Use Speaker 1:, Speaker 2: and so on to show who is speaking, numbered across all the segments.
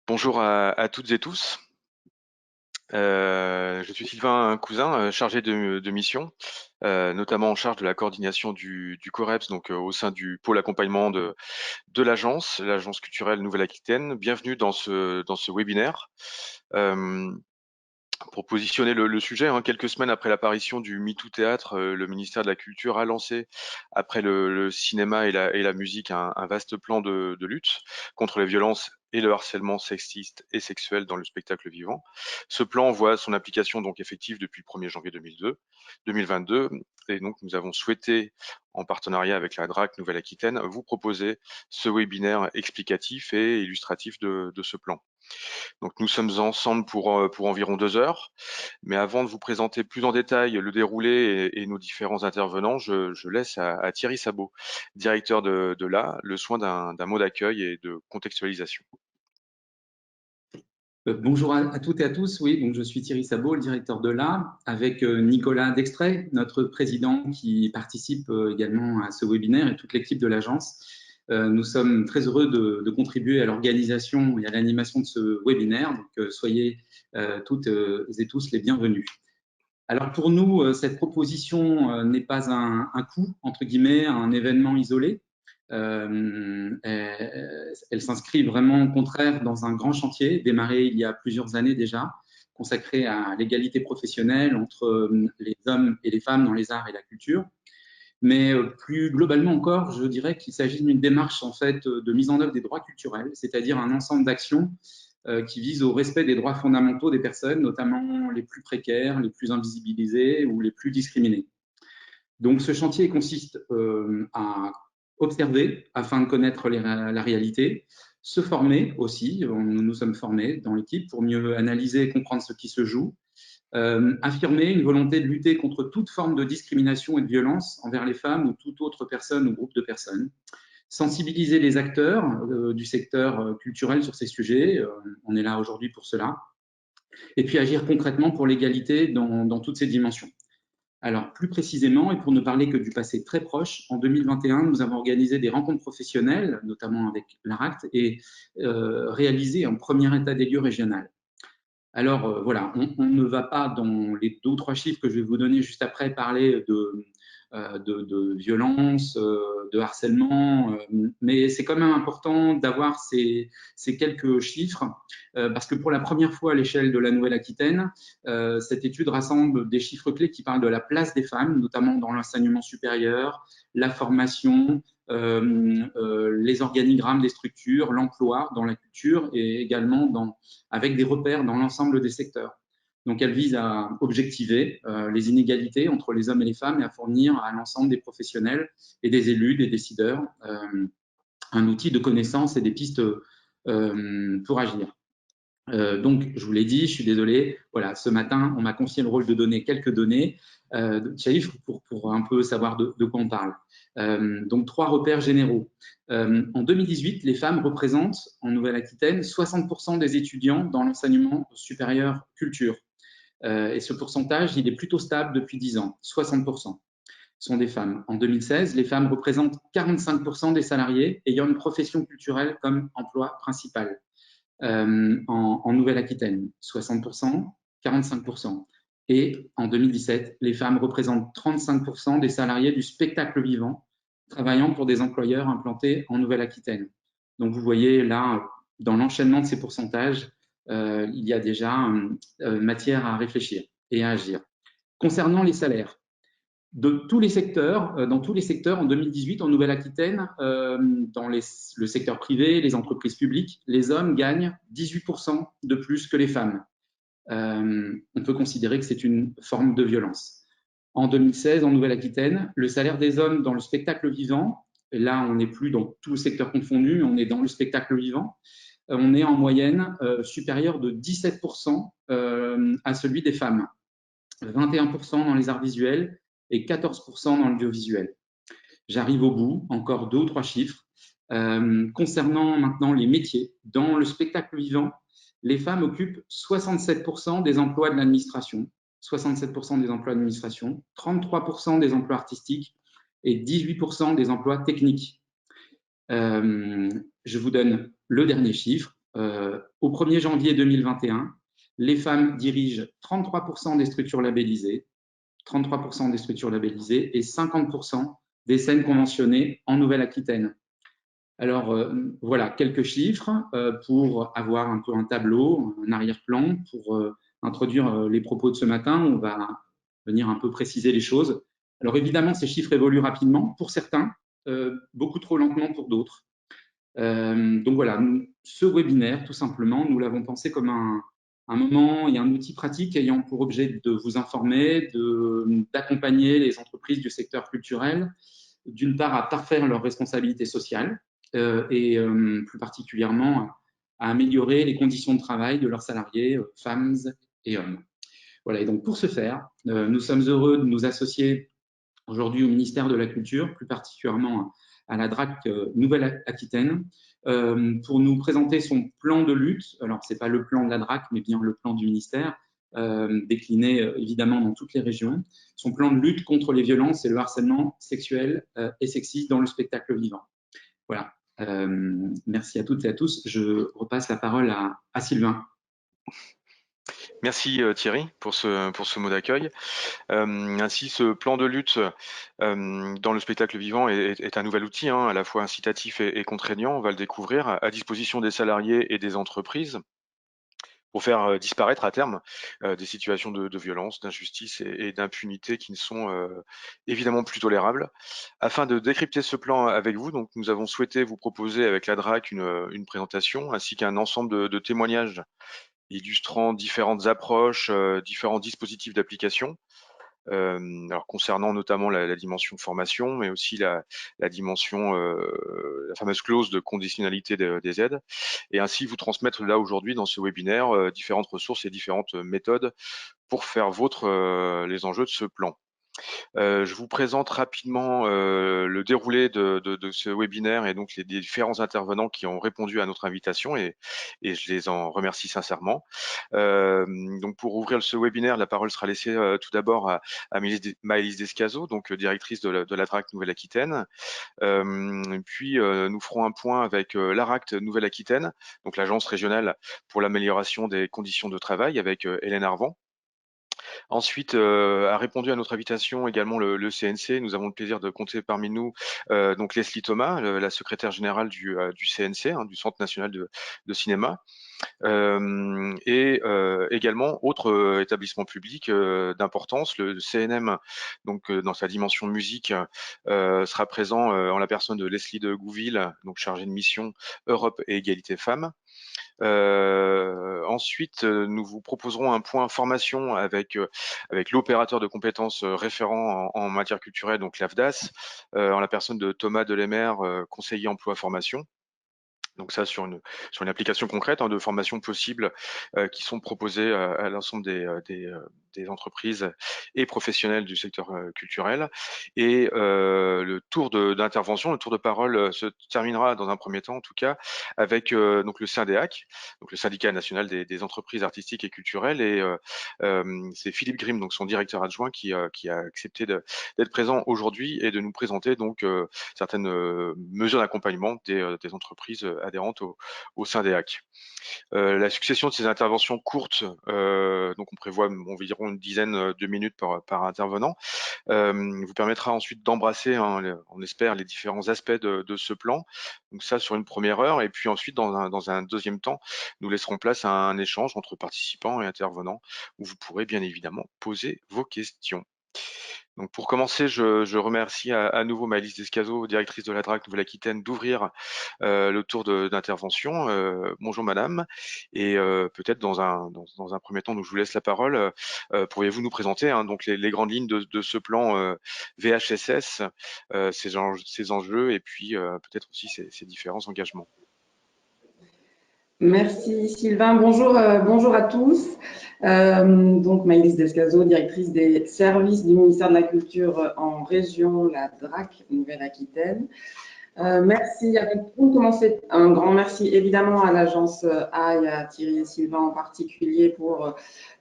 Speaker 1: Bonjour à toutes et tous. Je suis Sylvain Cousin, chargé de mission, notamment en charge de la coordination du COREPS, donc au sein du pôle accompagnement de l'agence culturelle Nouvelle-Aquitaine. Bienvenue dans ce webinaire. Euh, pour positionner le sujet, quelques semaines après l'apparition du MeToo Théâtre, le ministère de la Culture a lancé, après le cinéma et la musique, un vaste plan de lutte contre les violences et le harcèlement sexiste et sexuel dans le spectacle vivant. Ce plan voit son application donc effective depuis le 1er janvier 2022, et donc nous avons souhaité, en partenariat avec la DRAC Nouvelle-Aquitaine, vous proposer ce webinaire explicatif et illustratif de ce plan. Donc nous sommes ensemble pour environ 2 heures. Mais avant de vous présenter plus en détail le déroulé et nos différents intervenants, je laisse à Thierry Sabot, directeur de l'A, le soin d'un mot d'accueil et de contextualisation.
Speaker 2: Bonjour à toutes et à tous. Oui, donc je suis Thierry Sabot, le directeur de l'A, avec Nicolas Dextrait, notre président, qui participe également à ce webinaire, et toute l'équipe de l'agence. Nous sommes très heureux de contribuer à l'organisation et à l'animation de ce webinaire. Donc, soyez toutes et tous les bienvenus. Alors pour nous, cette proposition n'est pas un coup, entre guillemets, un événement isolé. Elle s'inscrit vraiment au contraire dans un grand chantier démarré il y a plusieurs années déjà, consacré à l'égalité professionnelle entre les hommes et les femmes dans les arts et la culture. Mais plus globalement encore, je dirais qu'il s'agit d'une démarche en fait de mise en œuvre des droits culturels, c'est-à-dire un ensemble d'actions qui visent au respect des droits fondamentaux des personnes, notamment les plus précaires, les plus invisibilisées ou les plus discriminées. Donc ce chantier consiste à observer afin de connaître la réalité, se former aussi, nous nous sommes formés dans l'équipe pour mieux analyser et comprendre ce qui se joue, affirmer une volonté de lutter contre toute forme de discrimination et de violence envers les femmes ou toute autre personne ou groupe de personnes, sensibiliser les acteurs du secteur culturel sur ces sujets, on est là aujourd'hui pour cela, et puis agir concrètement pour l'égalité dans toutes ces dimensions. Alors, plus précisément, et pour ne parler que du passé très proche, en 2021, nous avons organisé des rencontres professionnelles, notamment avec l'ARACT, et réalisé un premier état des lieux régional. Alors, voilà, on ne va pas dans les 2 ou 3 chiffres que je vais vous donner juste après parler de violence, de harcèlement, mais c'est quand même important d'avoir ces quelques chiffres parce que pour la première fois à l'échelle de la Nouvelle-Aquitaine, cette étude rassemble des chiffres clés qui parlent de la place des femmes, notamment dans l'enseignement supérieur, la formation, les organigrammes des structures, l'emploi dans la culture et également avec des repères dans l'ensemble des secteurs. Donc, elle vise à objectiver les inégalités entre les hommes et les femmes et à fournir à l'ensemble des professionnels et des élus, des décideurs, un outil de connaissance et des pistes pour agir. Donc, je vous l'ai dit, je suis désolé. Voilà, ce matin, on m'a confié le rôle de donner quelques données de chiffres pour un peu savoir de quoi on parle. Donc, 3 repères généraux. En 2018, les femmes représentent en Nouvelle-Aquitaine 60% des étudiants dans l'enseignement supérieur culture. Et ce pourcentage, il est plutôt stable depuis 10 ans, 60% sont des femmes. En 2016, les femmes représentent 45% des salariés ayant une profession culturelle comme emploi principal. En Nouvelle-Aquitaine, 60%, 45%. Et en 2017, les femmes représentent 35% des salariés du spectacle vivant travaillant pour des employeurs implantés en Nouvelle-Aquitaine. Donc vous voyez là, dans l'enchaînement de ces pourcentages, il y a déjà matière à réfléchir et à agir. Concernant les salaires, dans tous les secteurs, en 2018, en Nouvelle-Aquitaine, dans le secteur privé, les entreprises publiques, les hommes gagnent 18% de plus que les femmes. On peut considérer que c'est une forme de violence. En 2016, en Nouvelle-Aquitaine, le salaire des hommes dans le spectacle vivant, et là on n'est plus dans tout le secteur confondu, on est dans le spectacle vivant, on est en moyenne supérieur de 17% à celui des femmes, 21% dans les arts visuels et 14% dans l'audiovisuel. J'arrive au bout, encore 2 ou 3 chiffres. Concernant maintenant les métiers, dans le spectacle vivant, les femmes occupent 67% des emplois de l'administration, 67% des emplois d'administration, 33% des emplois artistiques et 18% des emplois techniques. Je vous donne le dernier chiffre. au 1er janvier 2021, les femmes dirigent 33% des structures labellisées, 33% des structures labellisées et 50% des scènes conventionnées en Nouvelle-Aquitaine. Alors, voilà quelques chiffres pour avoir un peu un tableau, un arrière-plan, pour introduire les propos de ce matin. On va venir un peu préciser les choses. Alors, évidemment, ces chiffres évoluent rapidement pour certains, beaucoup trop lentement pour d'autres. Donc voilà, ce webinaire, tout simplement, nous l'avons pensé comme un moment et un outil pratique ayant pour objet de vous informer, d'accompagner les entreprises du secteur culturel, d'une part à parfaire leurs responsabilités sociales et plus particulièrement à améliorer les conditions de travail de leurs salariés, femmes et hommes. Voilà, et donc pour ce faire, nous sommes heureux de nous associer aujourd'hui au ministère de la Culture, plus particulièrement à la DRAC Nouvelle-Aquitaine, pour nous présenter son plan de lutte. Alors, ce n'est pas le plan de la DRAC, mais bien le plan du ministère, décliné évidemment dans toutes les régions. Son plan de lutte contre les violences et le harcèlement sexuel et sexiste dans le spectacle vivant. Voilà. Merci à toutes et à tous. Je repasse la parole à Sylvain.
Speaker 1: Merci Thierry pour ce mot d'accueil. Ainsi, ce plan de lutte dans le spectacle vivant est un nouvel outil, hein, à la fois incitatif et contraignant. On va le découvrir à disposition des salariés et des entreprises pour faire disparaître à terme des situations de violence, d'injustice et d'impunité qui ne sont évidemment plus tolérables. Afin de décrypter ce plan avec vous, donc, nous avons souhaité vous proposer avec la DRAC une présentation ainsi qu'un ensemble de témoignages illustrant différentes approches, différents dispositifs d'application. Alors concernant notamment la dimension formation, mais aussi la dimension, la fameuse clause de conditionnalité des aides, et ainsi vous transmettre là aujourd'hui dans ce webinaire différentes ressources et différentes méthodes pour faire vôtre les enjeux de ce plan. Je vous présente rapidement le déroulé de ce webinaire et donc les différents intervenants qui ont répondu à notre invitation et je les en remercie sincèrement. Donc pour ouvrir ce webinaire, la parole sera laissée tout d'abord à Maëlys Descazo, donc directrice de la DRAC Nouvelle-Aquitaine. Puis nous ferons un point avec l'ARACT Nouvelle-Aquitaine, donc l'agence régionale pour l'amélioration des conditions de travail, avec Hélène Arvan. Ensuite, a répondu à notre invitation également le CNC. Nous avons le plaisir de compter parmi nous donc Leslie Thomas, la secrétaire générale du CNC, hein, du Centre national de cinéma. Et également autre établissement public d'importance, le CNM, donc dans sa dimension musique, sera présent en la personne de Leslie de Gouville, donc chargée de mission Europe et égalité femmes. Ensuite, nous vous proposerons un point formation avec l'opérateur de compétences référent en matière culturelle, donc l'AFDAS, en la personne de Thomas Delémer, conseiller emploi formation. Donc ça sur une application concrète, hein, de formation possible qui sont proposées à l'ensemble des entreprises et professionnels du secteur culturel. Et le tour d'intervention, le tour de parole se terminera dans un premier temps en tout cas avec donc le SYNDEAC, donc le syndicat national des entreprises artistiques et culturelles, et c'est Philippe Grimm, donc son directeur adjoint, qui a accepté d'être présent aujourd'hui et de nous présenter donc certaines mesures d'accompagnement des entreprises adhérentes au SYNDEAC. La succession de ces interventions courtes, donc on prévoit environ une dizaine de minutes par intervenant, vous permettra ensuite d'embrasser, hein, on espère, les différents aspects de ce plan. Donc ça sur une première heure, et puis ensuite dans un deuxième temps, nous laisserons place à un échange entre participants et intervenants où vous pourrez bien évidemment poser vos questions. Donc pour commencer, je remercie à nouveau Maëlys Descazo, directrice de la DRAC Nouvelle-Aquitaine, d'ouvrir le tour d'intervention. Bonjour madame, et peut-être dans un premier temps, donc je vous laisse la parole. Pourriez-vous nous présenter, hein, donc les grandes lignes de ce plan VHSS, ses enjeux et puis peut-être aussi ses différents engagements.
Speaker 3: Merci Sylvain, bonjour à tous. Donc Maëlys Descazo, directrice des services du ministère de la Culture en région, la DRAC Nouvelle-Aquitaine. Merci, pour commencer, un grand merci évidemment à l'agence AI, à Thierry et Sylvain en particulier pour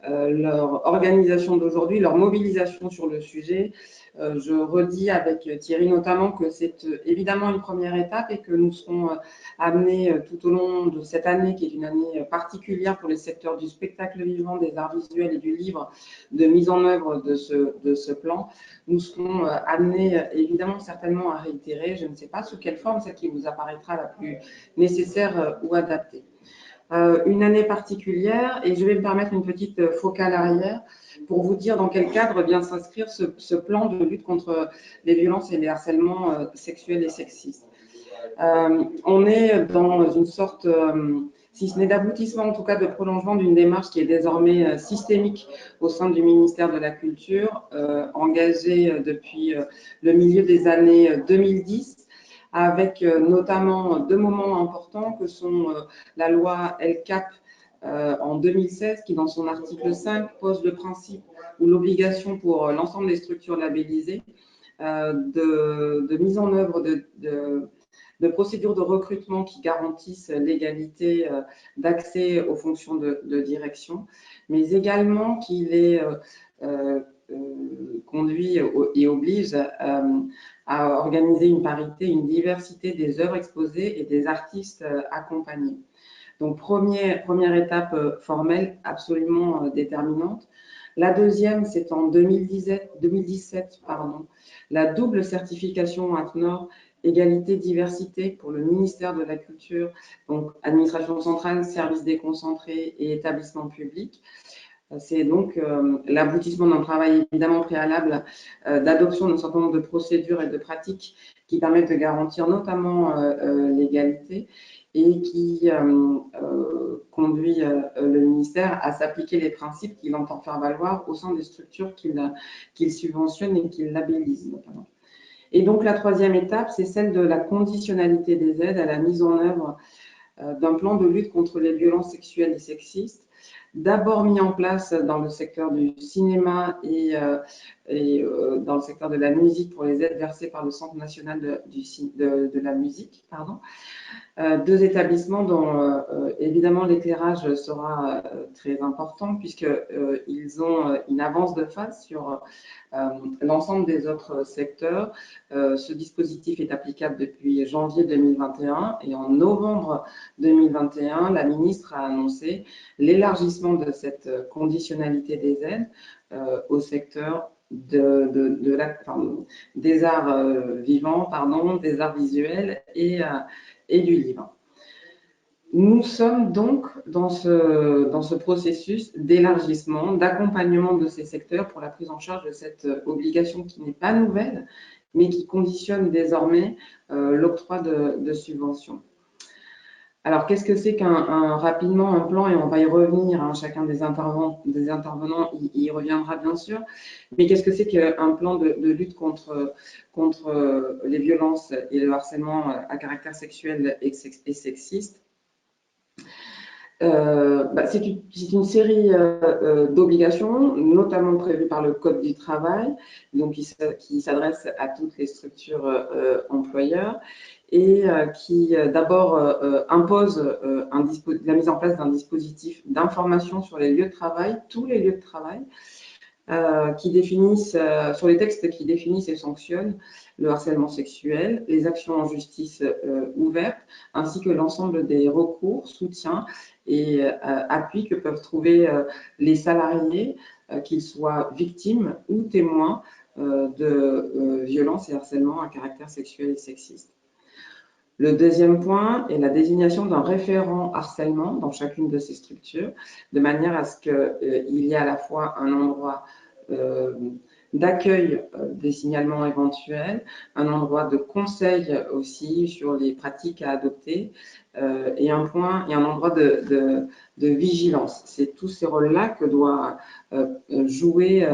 Speaker 3: leur organisation d'aujourd'hui, leur mobilisation sur le sujet. Je redis avec Thierry notamment que c'est évidemment une première étape et que nous serons amenés tout au long de cette année, qui est une année particulière pour les secteurs du spectacle vivant, des arts visuels et du livre, de mise en œuvre de ce plan. Nous serons amenés évidemment certainement à réitérer, je ne sais pas sous quelle forme, celle qui vous apparaîtra la plus nécessaire ou adaptée. Une année particulière, et je vais me permettre une petite focale arrière pour vous dire dans quel cadre vient s'inscrire ce plan de lutte contre les violences et les harcèlements sexuels et sexistes. On est dans une sorte, si ce n'est d'aboutissement, en tout cas de prolongement d'une démarche qui est désormais systémique au sein du ministère de la Culture, engagée depuis le milieu des années 2010, avec notamment deux moments importants que sont la loi LCAP en 2016, qui dans son article 5 pose le principe ou l'obligation pour l'ensemble des structures labellisées de mise en œuvre de procédures de recrutement qui garantissent l'égalité d'accès aux fonctions de direction, mais également qui les conduit et oblige à organiser une parité, une diversité des œuvres exposées et des artistes accompagnés. Donc, première étape formelle absolument déterminante. La deuxième, c'est en 2017, la double certification ACNOR égalité-diversité pour le ministère de la Culture, donc administration centrale, services déconcentrés et établissements publics. C'est donc l'aboutissement d'un travail évidemment préalable d'adoption d'un certain nombre de procédures et de pratiques qui permettent de garantir notamment l'égalité et qui conduit le ministère à s'appliquer les principes qu'il entend faire valoir au sein des structures qu'il subventionne et qu'il labellise notamment. Et donc la troisième étape, c'est celle de la conditionnalité des aides à la mise en œuvre d'un plan de lutte contre les violences sexuelles et sexistes, d'abord mis en place dans le secteur du cinéma et dans le secteur de la musique pour les aides versées par le Centre national de la musique. Deux établissements dont évidemment l'éclairage sera très important puisqu'ils ont une avance de phase sur l'ensemble des autres secteurs. Ce dispositif est applicable depuis janvier 2021 et en novembre 2021, la ministre a annoncé l'élargissement de cette conditionnalité des aides au secteur des arts vivants, des arts visuels et du livre. Nous sommes donc dans ce processus d'élargissement, d'accompagnement de ces secteurs pour la prise en charge de cette obligation qui n'est pas nouvelle, mais qui conditionne désormais l'octroi de subventions. Alors, qu'est-ce que c'est rapidement un plan, et on va y revenir, hein, chacun des intervenants y reviendra bien sûr, mais qu'est-ce que c'est qu'un plan de lutte contre les violences et le harcèlement à caractère sexuel et sexiste? C'est une série d'obligations, notamment prévues par le Code du travail, donc qui s'adresse à toutes les structures employeurs et qui d'abord impose la mise en place d'un dispositif d'information sur les lieux de travail, tous les lieux de travail, qui définissent, sur les textes qui définissent et sanctionnent le harcèlement sexuel, les actions en justice ouvertes, ainsi que l'ensemble des recours, soutiens et appuis que peuvent trouver les salariés, qu'ils soient victimes ou témoins de violences et harcèlements à caractère sexuel et sexiste. Le deuxième point est la désignation d'un référent harcèlement dans chacune de ces structures, de manière à ce qu'il y ait à la fois un endroit d'accueil des signalements éventuels, un endroit de conseil aussi sur les pratiques à adopter et un endroit de vigilance. C'est tous ces rôles-là que doit jouer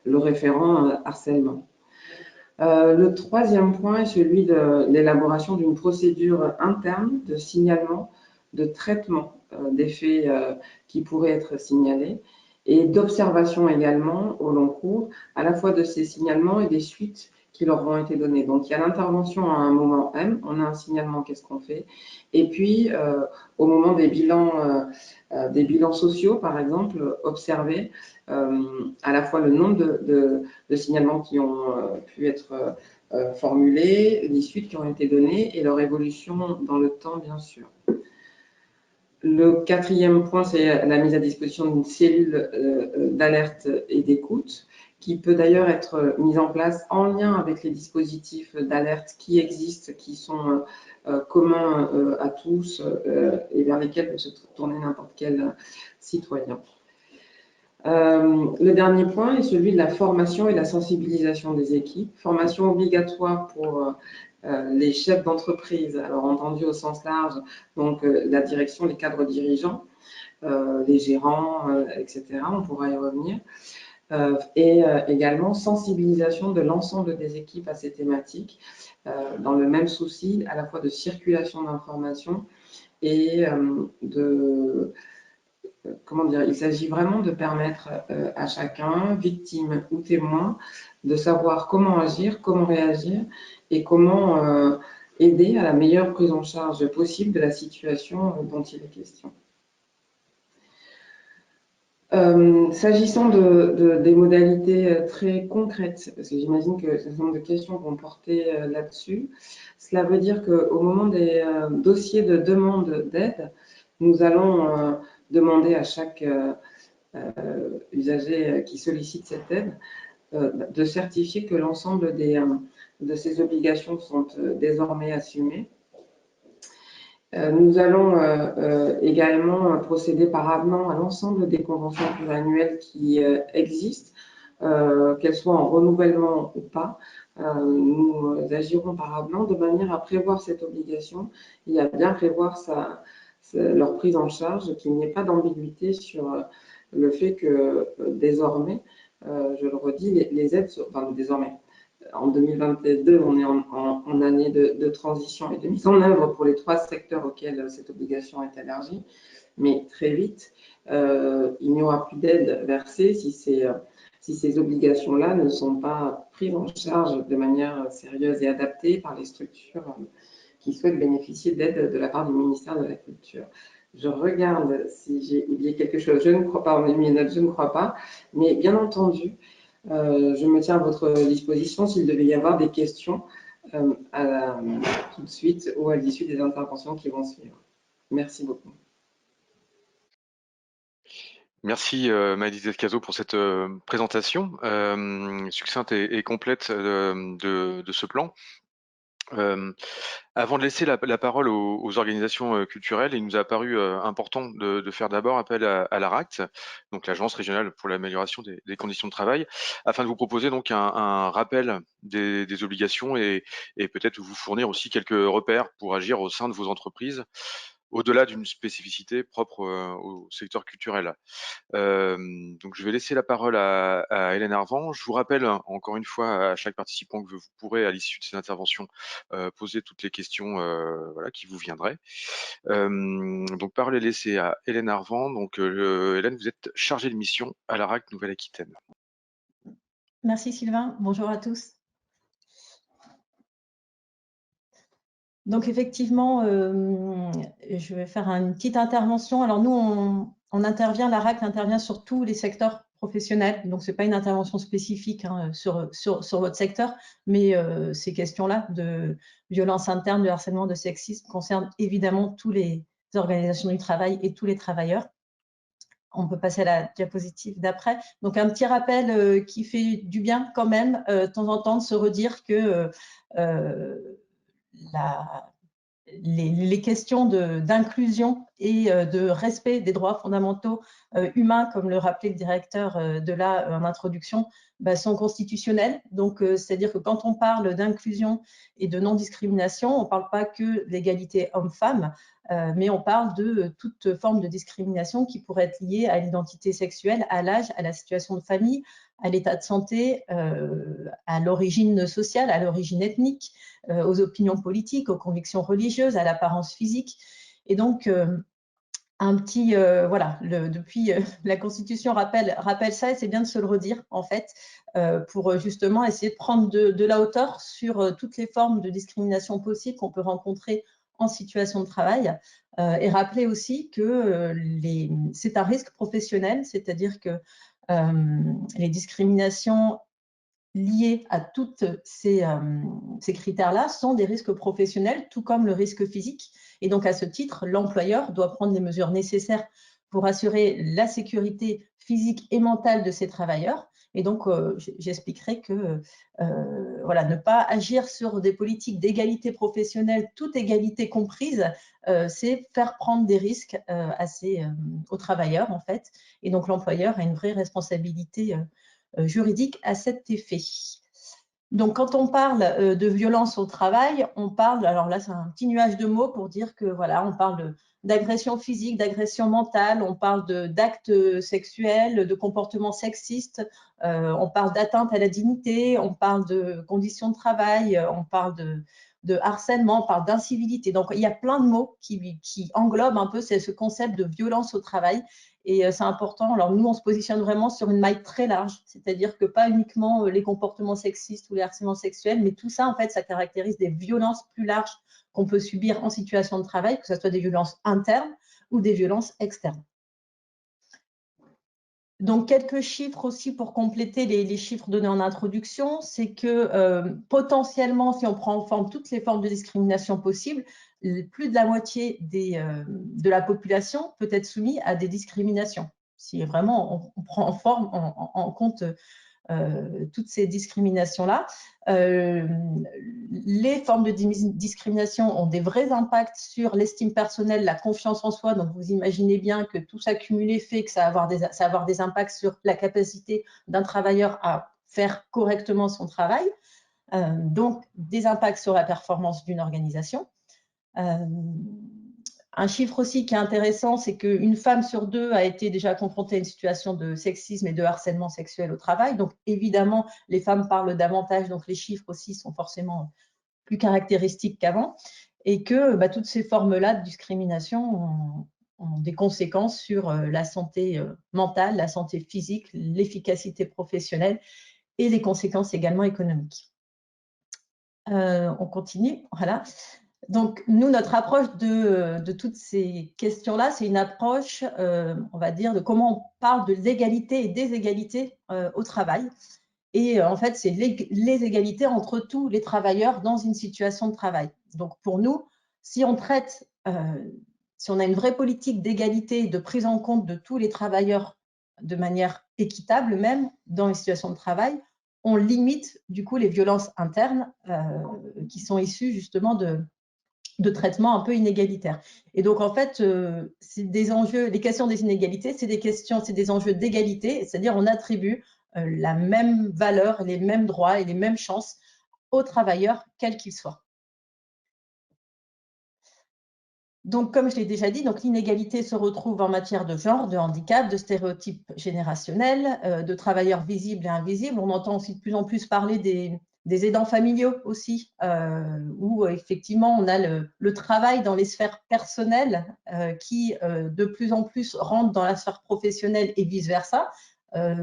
Speaker 3: le référent harcèlement. Le troisième point est celui de l'élaboration d'une procédure interne de signalement, de traitement des faits qui pourraient être signalés et d'observation également au long cours, à la fois de ces signalements et des suites qui leur ont été données. Donc, il y a l'intervention à un moment M, on a un signalement, qu'est-ce qu'on fait? Et puis, au moment des bilans sociaux, par exemple, observer à la fois le nombre de signalements qui ont pu être formulés, les suites qui ont été données et leur évolution dans le temps, bien sûr. Le quatrième point, c'est la mise à disposition d'une cellule d'alerte et d'écoute qui peut d'ailleurs être mise en place en lien avec les dispositifs d'alerte qui existent, qui sont communs à tous et vers lesquels peut se tourner n'importe quel citoyen. Le dernier point est celui de la formation et la sensibilisation des équipes. Formation obligatoire pour les chefs d'entreprise, alors entendu au sens large, donc la direction, les cadres dirigeants, les gérants, etc. On pourra y revenir. Et également sensibilisation de l'ensemble des équipes à ces thématiques, dans le même souci à la fois de circulation d'informations et il s'agit vraiment de permettre à chacun, victime ou témoin, de savoir comment agir, comment réagir et comment aider à la meilleure prise en charge possible de la situation dont il est question. S'agissant des modalités très concrètes, parce que j'imagine que un certain nombre de questions vont porter là-dessus, cela veut dire qu'au moment des dossiers de demande d'aide, nous allons demander à chaque usager qui sollicite cette aide de certifier que l'ensemble de ces obligations sont désormais assumées. Nous allons également procéder par avenant à l'ensemble des conventions pluriannuelles qui existent, qu'elles soient en renouvellement ou pas. Nous agirons par avenant de manière à prévoir cette obligation et à bien prévoir leur prise en charge, qu'il n'y ait pas d'ambiguïté sur le fait que désormais, je le redis, les aides, enfin désormais, en 2022, on est en année de transition et de mise en œuvre pour les 3 secteurs auxquels cette obligation est élargie. Mais très vite, il n'y aura plus d'aide versée si ces obligations-là ne sont pas prises en charge de manière sérieuse et adaptée par les structures qui souhaitent bénéficier d'aide de la part du ministère de la Culture. Je regarde si j'ai oublié quelque chose. Je ne crois pas, on a mis une note, je ne crois pas. Mais bien entendu, je me tiens à votre disposition s'il devait y avoir des questions tout de suite ou à l'issue des interventions qui vont suivre. Merci beaucoup.
Speaker 1: Merci Maëlys Descazaux pour cette présentation succincte et complète de ce plan. Avant de laisser la parole aux organisations culturelles, il nous a paru important de faire d'abord appel à l'ARACT, donc l'Agence régionale pour l'amélioration des conditions de travail, afin de vous proposer donc un rappel des obligations et peut-être vous fournir aussi quelques repères pour agir au sein de vos entreprises, au-delà d'une spécificité propre au secteur culturel. Donc je vais laisser la parole à Hélène Arvan. Je vous rappelle encore une fois à chaque participant que vous pourrez à l'issue de ces interventions poser toutes les questions voilà, qui vous viendraient. Donc parole est laissée à Hélène Arvan. Donc Hélène, vous êtes chargée de mission à l'ARACT Nouvelle-Aquitaine.
Speaker 4: Merci Sylvain, bonjour à tous. Donc effectivement, je vais faire une petite intervention. Alors nous, on intervient, l'ARACT intervient sur tous les secteurs professionnels, donc ce n'est pas une intervention spécifique hein, sur votre secteur, mais ces questions-là de violence interne, de harcèlement, de sexisme concernent évidemment toutes les organisations du travail et tous les travailleurs. On peut passer à la diapositive d'après. Donc, un petit rappel qui fait du bien quand même, de temps en temps, de se redire que les questions d'inclusion et de respect des droits fondamentaux humains, comme le rappelait le directeur de là en introduction, sont constitutionnelles. Donc, c'est-à-dire que quand on parle d'inclusion et de non-discrimination, on ne parle pas que d'égalité homme-femme, mais on parle de toute forme de discrimination qui pourrait être liée à l'identité sexuelle, à l'âge, à la situation de famille, à l'état de santé, à l'origine sociale, à l'origine ethnique, aux opinions politiques, aux convictions religieuses, à l'apparence physique. Et donc, un petit, voilà, depuis la Constitution rappelle ça, et c'est bien de se le redire, en fait, pour justement essayer de prendre de la hauteur sur toutes les formes de discrimination possibles qu'on peut rencontrer en situation de travail, et rappeler aussi que c'est un risque professionnel, c'est-à-dire que les discriminations liées à toutes ces critères-là sont des risques professionnels, tout comme le risque physique. Et donc, à ce titre, l'employeur doit prendre les mesures nécessaires pour assurer la sécurité physique et mentale de ses travailleurs. Et donc, j'expliquerai que voilà, ne pas agir sur des politiques d'égalité professionnelle, toute égalité comprise, c'est faire prendre des risques aux travailleurs, en fait. Et donc, l'employeur a une vraie responsabilité juridique à cet effet. Donc, quand on parle de violence au travail, on parle, alors là, c'est un petit nuage de mots pour dire que, voilà, on parle d'agression physique, d'agression mentale, on parle d'actes sexuels, de comportements sexistes, on parle d'atteinte à la dignité, on parle de conditions de travail, on parle de harcèlement, on parle d'incivilité. Donc, il y a plein de mots qui englobent un peu ce concept de violence au travail. Et c'est important. Alors, nous, on se positionne vraiment sur une maille très large, c'est-à-dire que pas uniquement les comportements sexistes ou les harcèlements sexuels, mais tout ça, en fait, ça caractérise des violences plus larges qu'on peut subir en situation de travail, que ce soit des violences internes ou des violences externes. Donc, quelques chiffres aussi pour compléter les chiffres donnés en introduction, c'est que potentiellement, si on prend en forme toutes les formes de discrimination possibles, plus de la moitié de la population peut être soumise à des discriminations. Si vraiment on prend en compte toutes ces discriminations-là. Les formes de discrimination ont des vrais impacts sur l'estime personnelle, la confiance en soi. Donc, vous imaginez bien que tout ça cumulé fait que ça va avoir des impacts sur la capacité d'un travailleur à faire correctement son travail. Donc, des impacts sur la performance d'une organisation. Un chiffre aussi qui est intéressant, c'est qu'une femme sur deux a été déjà confrontée à une situation de sexisme et de harcèlement sexuel au travail. Donc, évidemment, les femmes parlent davantage, donc les chiffres aussi sont forcément plus caractéristiques qu'avant. Et que toutes ces formes-là de discrimination ont des conséquences sur la santé mentale, la santé physique, l'efficacité professionnelle et les conséquences également économiques. On continue, voilà. Donc, nous, notre approche de toutes ces questions-là, c'est une approche, on va dire, de comment on parle de l'égalité et des égalités au travail. Et en fait, c'est les égalités entre tous les travailleurs dans une situation de travail. Donc, pour nous, si on traite, si on a une vraie politique d'égalité et de prise en compte de tous les travailleurs de manière équitable, même dans les situations de travail, on limite du coup les violences internes qui sont issues justement de traitement un peu inégalitaire. Et donc, en fait, c'est des enjeux, les questions des inégalités, c'est des enjeux d'égalité, c'est-à-dire on attribue la même valeur, les mêmes droits et les mêmes chances aux travailleurs, quels qu'ils soient. Donc, comme je l'ai déjà dit, l'inégalité se retrouve en matière de genre, de handicap, de stéréotypes générationnels, de travailleurs visibles et invisibles. On entend aussi de plus en plus parler des aidants familiaux aussi, où effectivement on a le travail dans les sphères personnelles qui de plus en plus rentre dans la sphère professionnelle et vice-versa.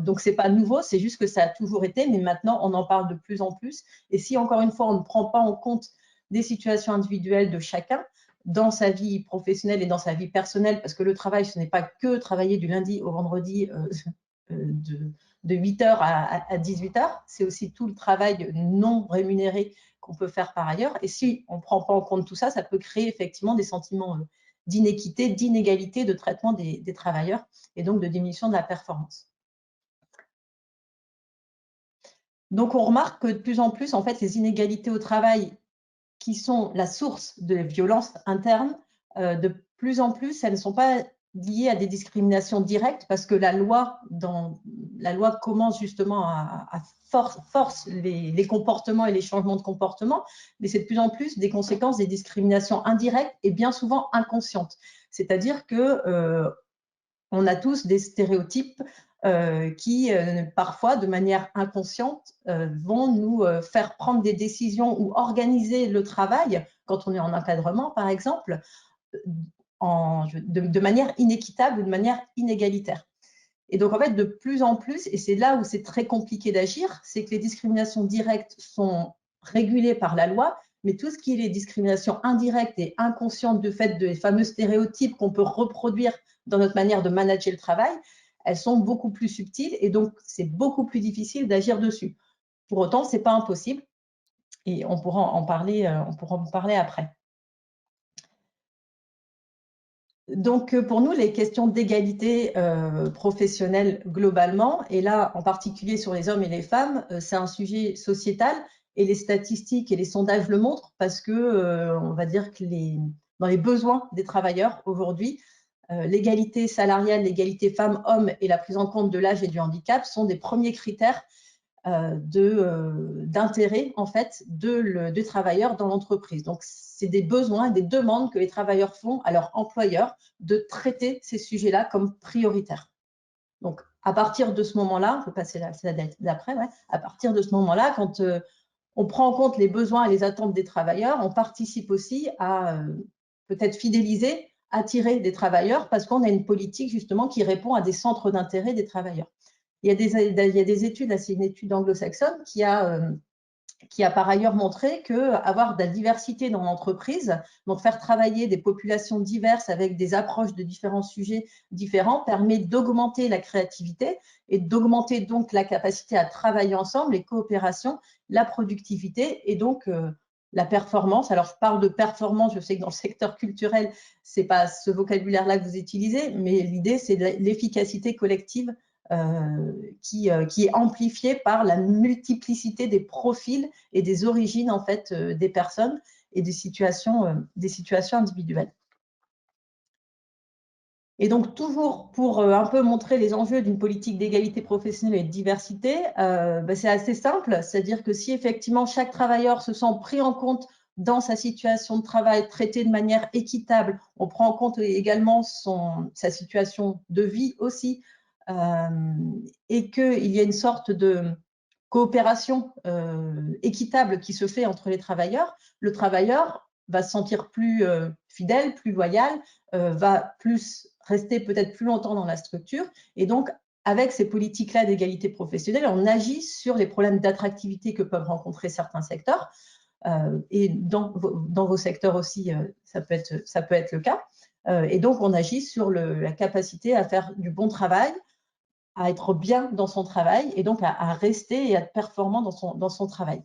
Speaker 4: Donc c'est pas nouveau, c'est juste que ça a toujours été, mais maintenant on en parle de plus en plus. Et si encore une fois on ne prend pas en compte des situations individuelles de chacun dans sa vie professionnelle et dans sa vie personnelle, parce que le travail, ce n'est pas que travailler du lundi au vendredi de 8h à 18h, c'est aussi tout le travail non rémunéré qu'on peut faire par ailleurs. Et si on ne prend pas en compte tout ça, ça peut créer effectivement des sentiments d'inéquité, d'inégalité de traitement des travailleurs et donc de diminution de la performance. Donc, on remarque que de plus en plus, en fait, les inégalités au travail qui sont la source de violences internes, de plus en plus, elles ne sont pas liées à des discriminations directes parce que la loi commence justement à force les comportements et les changements de comportement, mais c'est de plus en plus des conséquences des discriminations indirectes et bien souvent inconscientes. C'est-à-dire que on a tous des stéréotypes qui, parfois, de manière inconsciente, vont nous faire prendre des décisions ou organiser le travail, quand on est en encadrement, par exemple, de manière inéquitable ou de manière inégalitaire. Et donc, en fait, de plus en plus, et c'est là où c'est très compliqué d'agir, c'est que les discriminations directes sont régulées par la loi, mais tout ce qui est les discriminations indirectes et inconscientes de fait des fameux stéréotypes qu'on peut reproduire dans notre manière de manager le travail, elles sont beaucoup plus subtiles et donc c'est beaucoup plus difficile d'agir dessus. Pour autant, ce n'est pas impossible et on pourra en parler après. Donc, pour nous, les questions d'égalité professionnelle globalement, et là, en particulier sur les hommes et les femmes, c'est un sujet sociétal et les statistiques et les sondages le montrent parce que, on va dire que dans les besoins des travailleurs aujourd'hui, l'égalité salariale, l'égalité femmes-hommes et la prise en compte de l'âge et du handicap sont des premiers critères d'intérêt en fait des travailleurs dans l'entreprise. Donc, c'est des besoins et des demandes que les travailleurs font à leur employeur de traiter ces sujets-là comme prioritaires. Donc, à partir de ce moment-là, on peut passer à la slide d'après, ouais, à partir de ce moment-là, quand on prend en compte les besoins et les attentes des travailleurs, on participe aussi à peut-être fidéliser, attirer des travailleurs parce qu'on a une politique justement qui répond à des centres d'intérêt des travailleurs. Il y a des études, là c'est une étude anglo-saxonne qui a par ailleurs montré qu'avoir de la diversité dans l'entreprise, donc faire travailler des populations diverses avec des approches de différents sujets différents, permet d'augmenter la créativité et d'augmenter donc la capacité à travailler ensemble, les coopérations, la productivité et donc la performance. Alors, je parle de performance, je sais que dans le secteur culturel, ce n'est pas ce vocabulaire-là que vous utilisez, mais l'idée, c'est l'efficacité collective qui est amplifiée par la multiplicité des profils et des origines en fait des personnes et des situations individuelles. Et donc toujours pour un peu montrer les enjeux d'une politique d'égalité professionnelle et de diversité, c'est assez simple, c'est-à-dire que si effectivement chaque travailleur se sent pris en compte dans sa situation de travail, traité de manière équitable, on prend en compte également sa situation de vie aussi, et qu'il y a une sorte de coopération équitable qui se fait entre les travailleurs, le travailleur va se sentir plus fidèle, plus loyal, va rester peut-être plus longtemps dans la structure. Et donc, avec ces politiques-là d'égalité professionnelle, on agit sur les problèmes d'attractivité que peuvent rencontrer certains secteurs. Et dans vos secteurs aussi, ça peut être le cas. Et donc, on agit sur la capacité à faire du bon travail, à être bien dans son travail et donc à rester et à être performant dans son travail.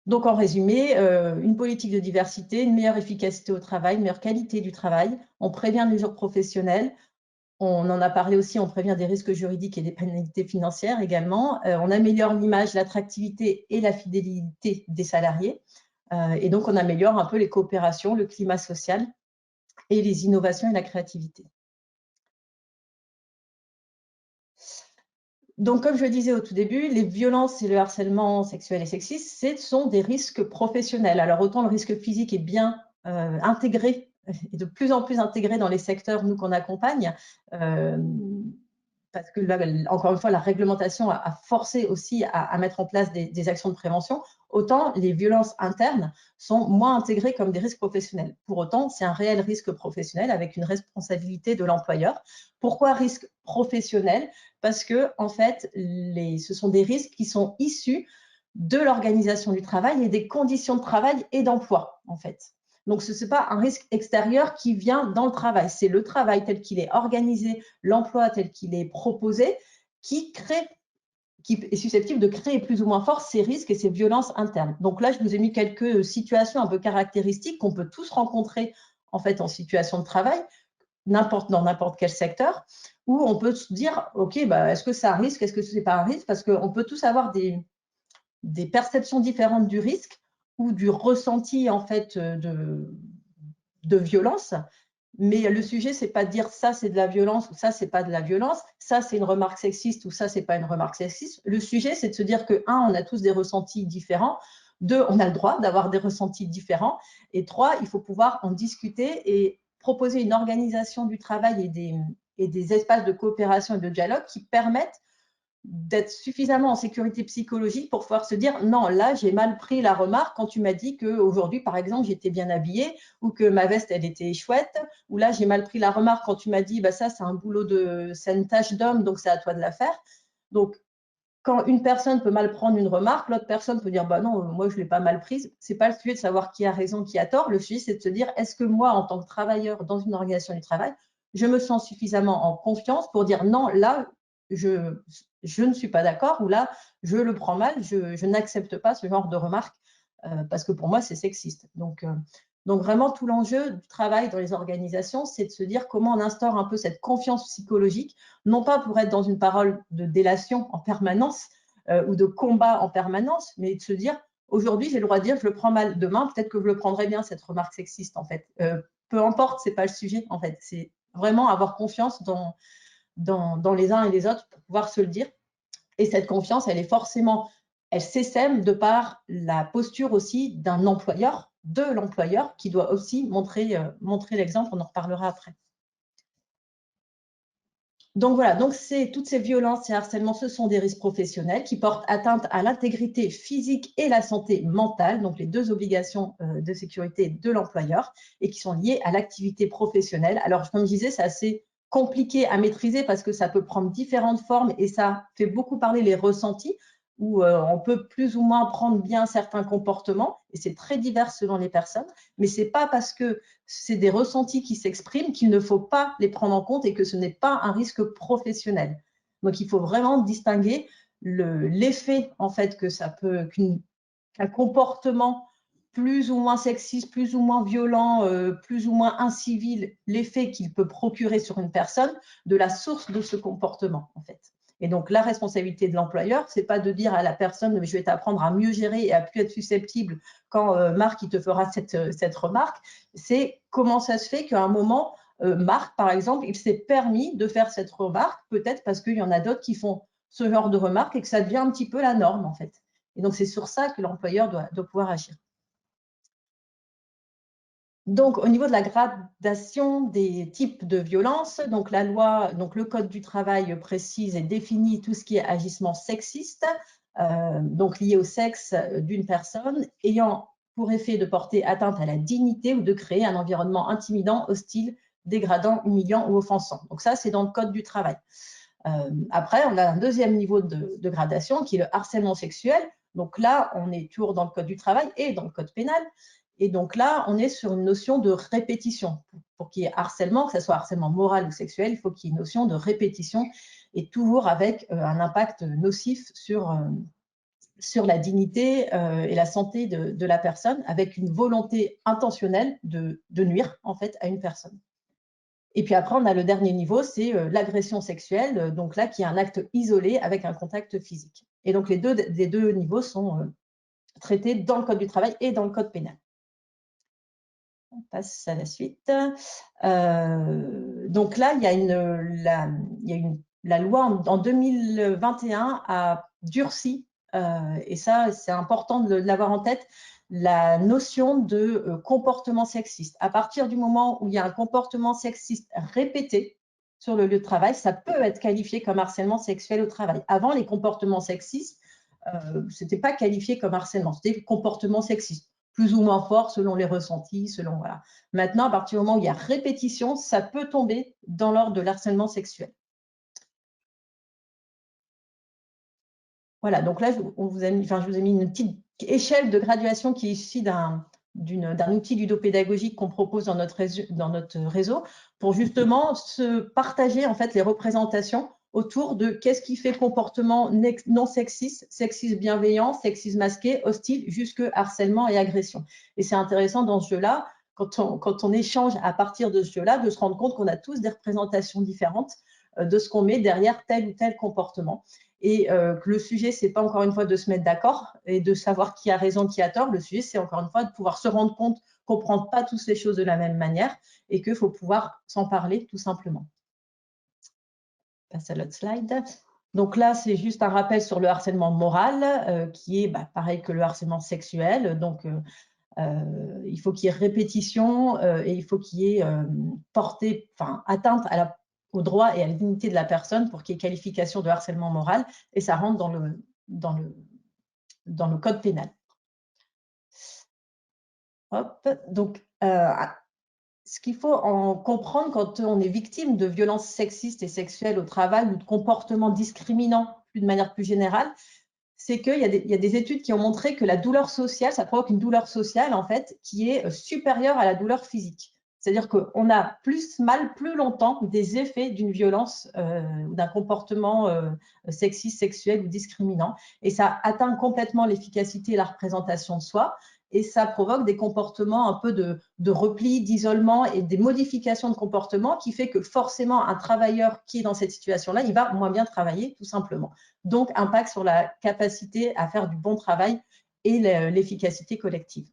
Speaker 4: Donc, en résumé, une politique de diversité, une meilleure efficacité au travail, une meilleure qualité du travail, on prévient l'usure professionnelle, on en a parlé aussi, on prévient des risques juridiques et des pénalités financières également, on améliore l'image, l'attractivité et la fidélité des salariés, et donc on améliore un peu les coopérations, le climat social et les innovations et la créativité. Donc, comme je le disais au tout début, les violences et le harcèlement sexuel et sexiste, ce sont des risques professionnels. Alors, autant le risque physique est bien intégré et de plus en plus intégré dans les secteurs, nous, qu'on accompagne, parce que, là, encore une fois, la réglementation a forcé aussi à mettre en place des actions de prévention, autant les violences internes sont moins intégrées comme des risques professionnels. Pour autant, c'est un réel risque professionnel avec une responsabilité de l'employeur. Pourquoi risque professionnel? Parce que, en fait, ce sont des risques qui sont issus de l'organisation du travail et des conditions de travail et d'emploi, en fait. Donc, ce n'est pas un risque extérieur qui vient dans le travail. C'est le travail tel qu'il est organisé, l'emploi tel qu'il est proposé, qui est susceptible de créer plus ou moins fort ces risques et ces violences internes. Donc là, je vous ai mis quelques situations un peu caractéristiques qu'on peut tous rencontrer en fait en situation de travail, dans n'importe quel secteur, où on peut se dire, OK, est-ce que c'est un risque, est-ce que ce n'est pas un risque? Parce qu'on peut tous avoir des perceptions différentes du risque ou du ressenti en fait de violence. Mais le sujet, c'est pas de dire ça, c'est de la violence ou ça, c'est pas de la violence, ça, c'est une remarque sexiste ou ça, c'est pas une remarque sexiste. Le sujet, c'est de se dire que, on a tous des ressentis différents, 2, on a le droit d'avoir des ressentis différents, et 3, il faut pouvoir en discuter et proposer une organisation du travail et des espaces de coopération et de dialogue qui permettent d'être suffisamment en sécurité psychologique pour pouvoir se dire non, là j'ai mal pris la remarque quand tu m'as dit qu'aujourd'hui par exemple j'étais bien habillée ou que ma veste elle était chouette, ou là j'ai mal pris la remarque quand tu m'as dit bah ça c'est un boulot c'est une tâche d'homme donc c'est à toi de la faire. Donc quand une personne peut mal prendre une remarque, l'autre personne peut dire bah non, moi je ne l'ai pas mal prise. C'est pas le sujet de savoir qui a raison, qui a tort. Le sujet c'est de se dire est-ce que moi en tant que travailleur dans une organisation du travail, je me sens suffisamment en confiance pour dire non, là je ne suis pas d'accord, ou là je le prends mal, je n'accepte pas ce genre de remarque parce que pour moi c'est sexiste. Donc vraiment tout l'enjeu du travail dans les organisations, c'est de se dire comment on instaure un peu cette confiance psychologique, non pas pour être dans une parole de délation en permanence ou de combat en permanence, mais de se dire aujourd'hui j'ai le droit de dire je le prends mal, demain peut-être que je le prendrai bien cette remarque sexiste en fait. Peu importe, c'est pas le sujet en fait, c'est vraiment avoir confiance dans les uns et les autres pour pouvoir se le dire. Et cette confiance, elle s'essaime de par la posture aussi d'un employeur, de l'employeur, qui doit aussi montrer l'exemple. On en reparlera après. Donc voilà, donc toutes ces violences et harcèlements, ce sont des risques professionnels qui portent atteinte à l'intégrité physique et la santé mentale, donc les deux obligations de sécurité de l'employeur, et qui sont liées à l'activité professionnelle. Alors, comme je disais, c'est assez compliqué à maîtriser parce que ça peut prendre différentes formes et ça fait beaucoup parler les ressentis, où on peut plus ou moins prendre bien certains comportements, et c'est très divers selon les personnes, mais ce n'est pas parce que c'est des ressentis qui s'expriment qu'il ne faut pas les prendre en compte et que ce n'est pas un risque professionnel. Donc, il faut vraiment distinguer l'effet en fait que ça peut, qu'un comportement plus ou moins sexiste, plus ou moins violent, plus ou moins incivil, l'effet qu'il peut procurer sur une personne, de la source de ce comportement en fait. Et donc, la responsabilité de l'employeur, ce n'est pas de dire à la personne « je vais t'apprendre à mieux gérer et à plus être susceptible quand Marc il te fera cette remarque », c'est comment ça se fait qu'à un moment, Marc, par exemple, il s'est permis de faire cette remarque, peut-être parce qu'il y en a d'autres qui font ce genre de remarques et que ça devient un petit peu la norme, en fait. Et donc, c'est sur ça que l'employeur doit pouvoir agir. Donc, au niveau de la gradation des types de violences, donc la loi, donc le Code du travail précise et définit tout ce qui est agissement sexiste, donc lié au sexe d'une personne, ayant pour effet de porter atteinte à la dignité ou de créer un environnement intimidant, hostile, dégradant, humiliant ou offensant. Donc ça, c'est dans le Code du travail. Après, on a un deuxième niveau de gradation qui est le harcèlement sexuel. Donc là, on est toujours dans le Code du travail et dans le Code pénal. Et donc là, on est sur une notion de répétition. Pour qu'il y ait harcèlement, que ce soit harcèlement moral ou sexuel, il faut qu'il y ait une notion de répétition et toujours avec un impact nocif sur la dignité et la santé de la personne, avec une volonté intentionnelle de nuire en fait à une personne. Et puis après, on a le dernier niveau, c'est l'agression sexuelle, donc là, qui est un acte isolé avec un contact physique. Et donc, les deux niveaux sont traités dans le Code du travail et dans le Code pénal. On passe à la suite. Donc là, il y a la loi en 2021 a durci, et ça, c'est important de l'avoir en tête, la notion de comportement sexiste. À partir du moment où il y a un comportement sexiste répété sur le lieu de travail, ça peut être qualifié comme harcèlement sexuel au travail. Avant, les comportements sexistes, ce n'était pas qualifié comme harcèlement, c'était comportement sexiste, plus ou moins fort selon les ressentis, selon voilà. Maintenant, à partir du moment où il y a répétition, ça peut tomber dans l'ordre de l'harcèlement sexuel. Voilà, donc là, je vous ai mis une petite échelle de graduation qui est issue d'un outil ludopédagogique qu'on propose dans notre réseau pour justement se partager en fait les représentations autour de qu'est-ce qui fait comportement non sexiste, sexisme bienveillant, sexisme masqué, hostile, jusque harcèlement et agression. Et c'est intéressant dans ce jeu-là, quand on échange à partir de ce jeu-là, de se rendre compte qu'on a tous des représentations différentes de ce qu'on met derrière tel ou tel comportement. Et que le sujet, ce n'est pas encore une fois de se mettre d'accord et de savoir qui a raison, qui a tort. Le sujet, c'est encore une fois de pouvoir se rendre compte qu'on ne prend pas tous les choses de la même manière et qu'il faut pouvoir s'en parler tout simplement. On passe à l'autre slide. Donc là, c'est juste un rappel sur le harcèlement moral, qui est pareil que le harcèlement sexuel. Donc, il faut qu'il y ait répétition et il faut qu'il y ait atteinte à la aux droits et à la dignité de la personne pour qu'il y ait qualification de harcèlement moral, et ça rentre dans le code pénal. Hop, donc, ce qu'il faut en comprendre quand on est victime de violences sexistes et sexuelles au travail ou de comportements discriminants de manière plus générale, c'est qu'il y a des études qui ont montré que la douleur sociale, ça provoque une douleur sociale en fait qui est supérieure à la douleur physique. C'est-à-dire qu'on a plus mal, plus longtemps des effets d'une violence ou d'un comportement sexiste, sexuel ou discriminant. Et ça atteint complètement l'efficacité et la représentation de soi. Et ça provoque des comportements un peu de repli, d'isolement et des modifications de comportement qui fait que forcément un travailleur qui est dans cette situation-là, il va moins bien travailler tout simplement. Donc, impact sur la capacité à faire du bon travail et l'efficacité collective.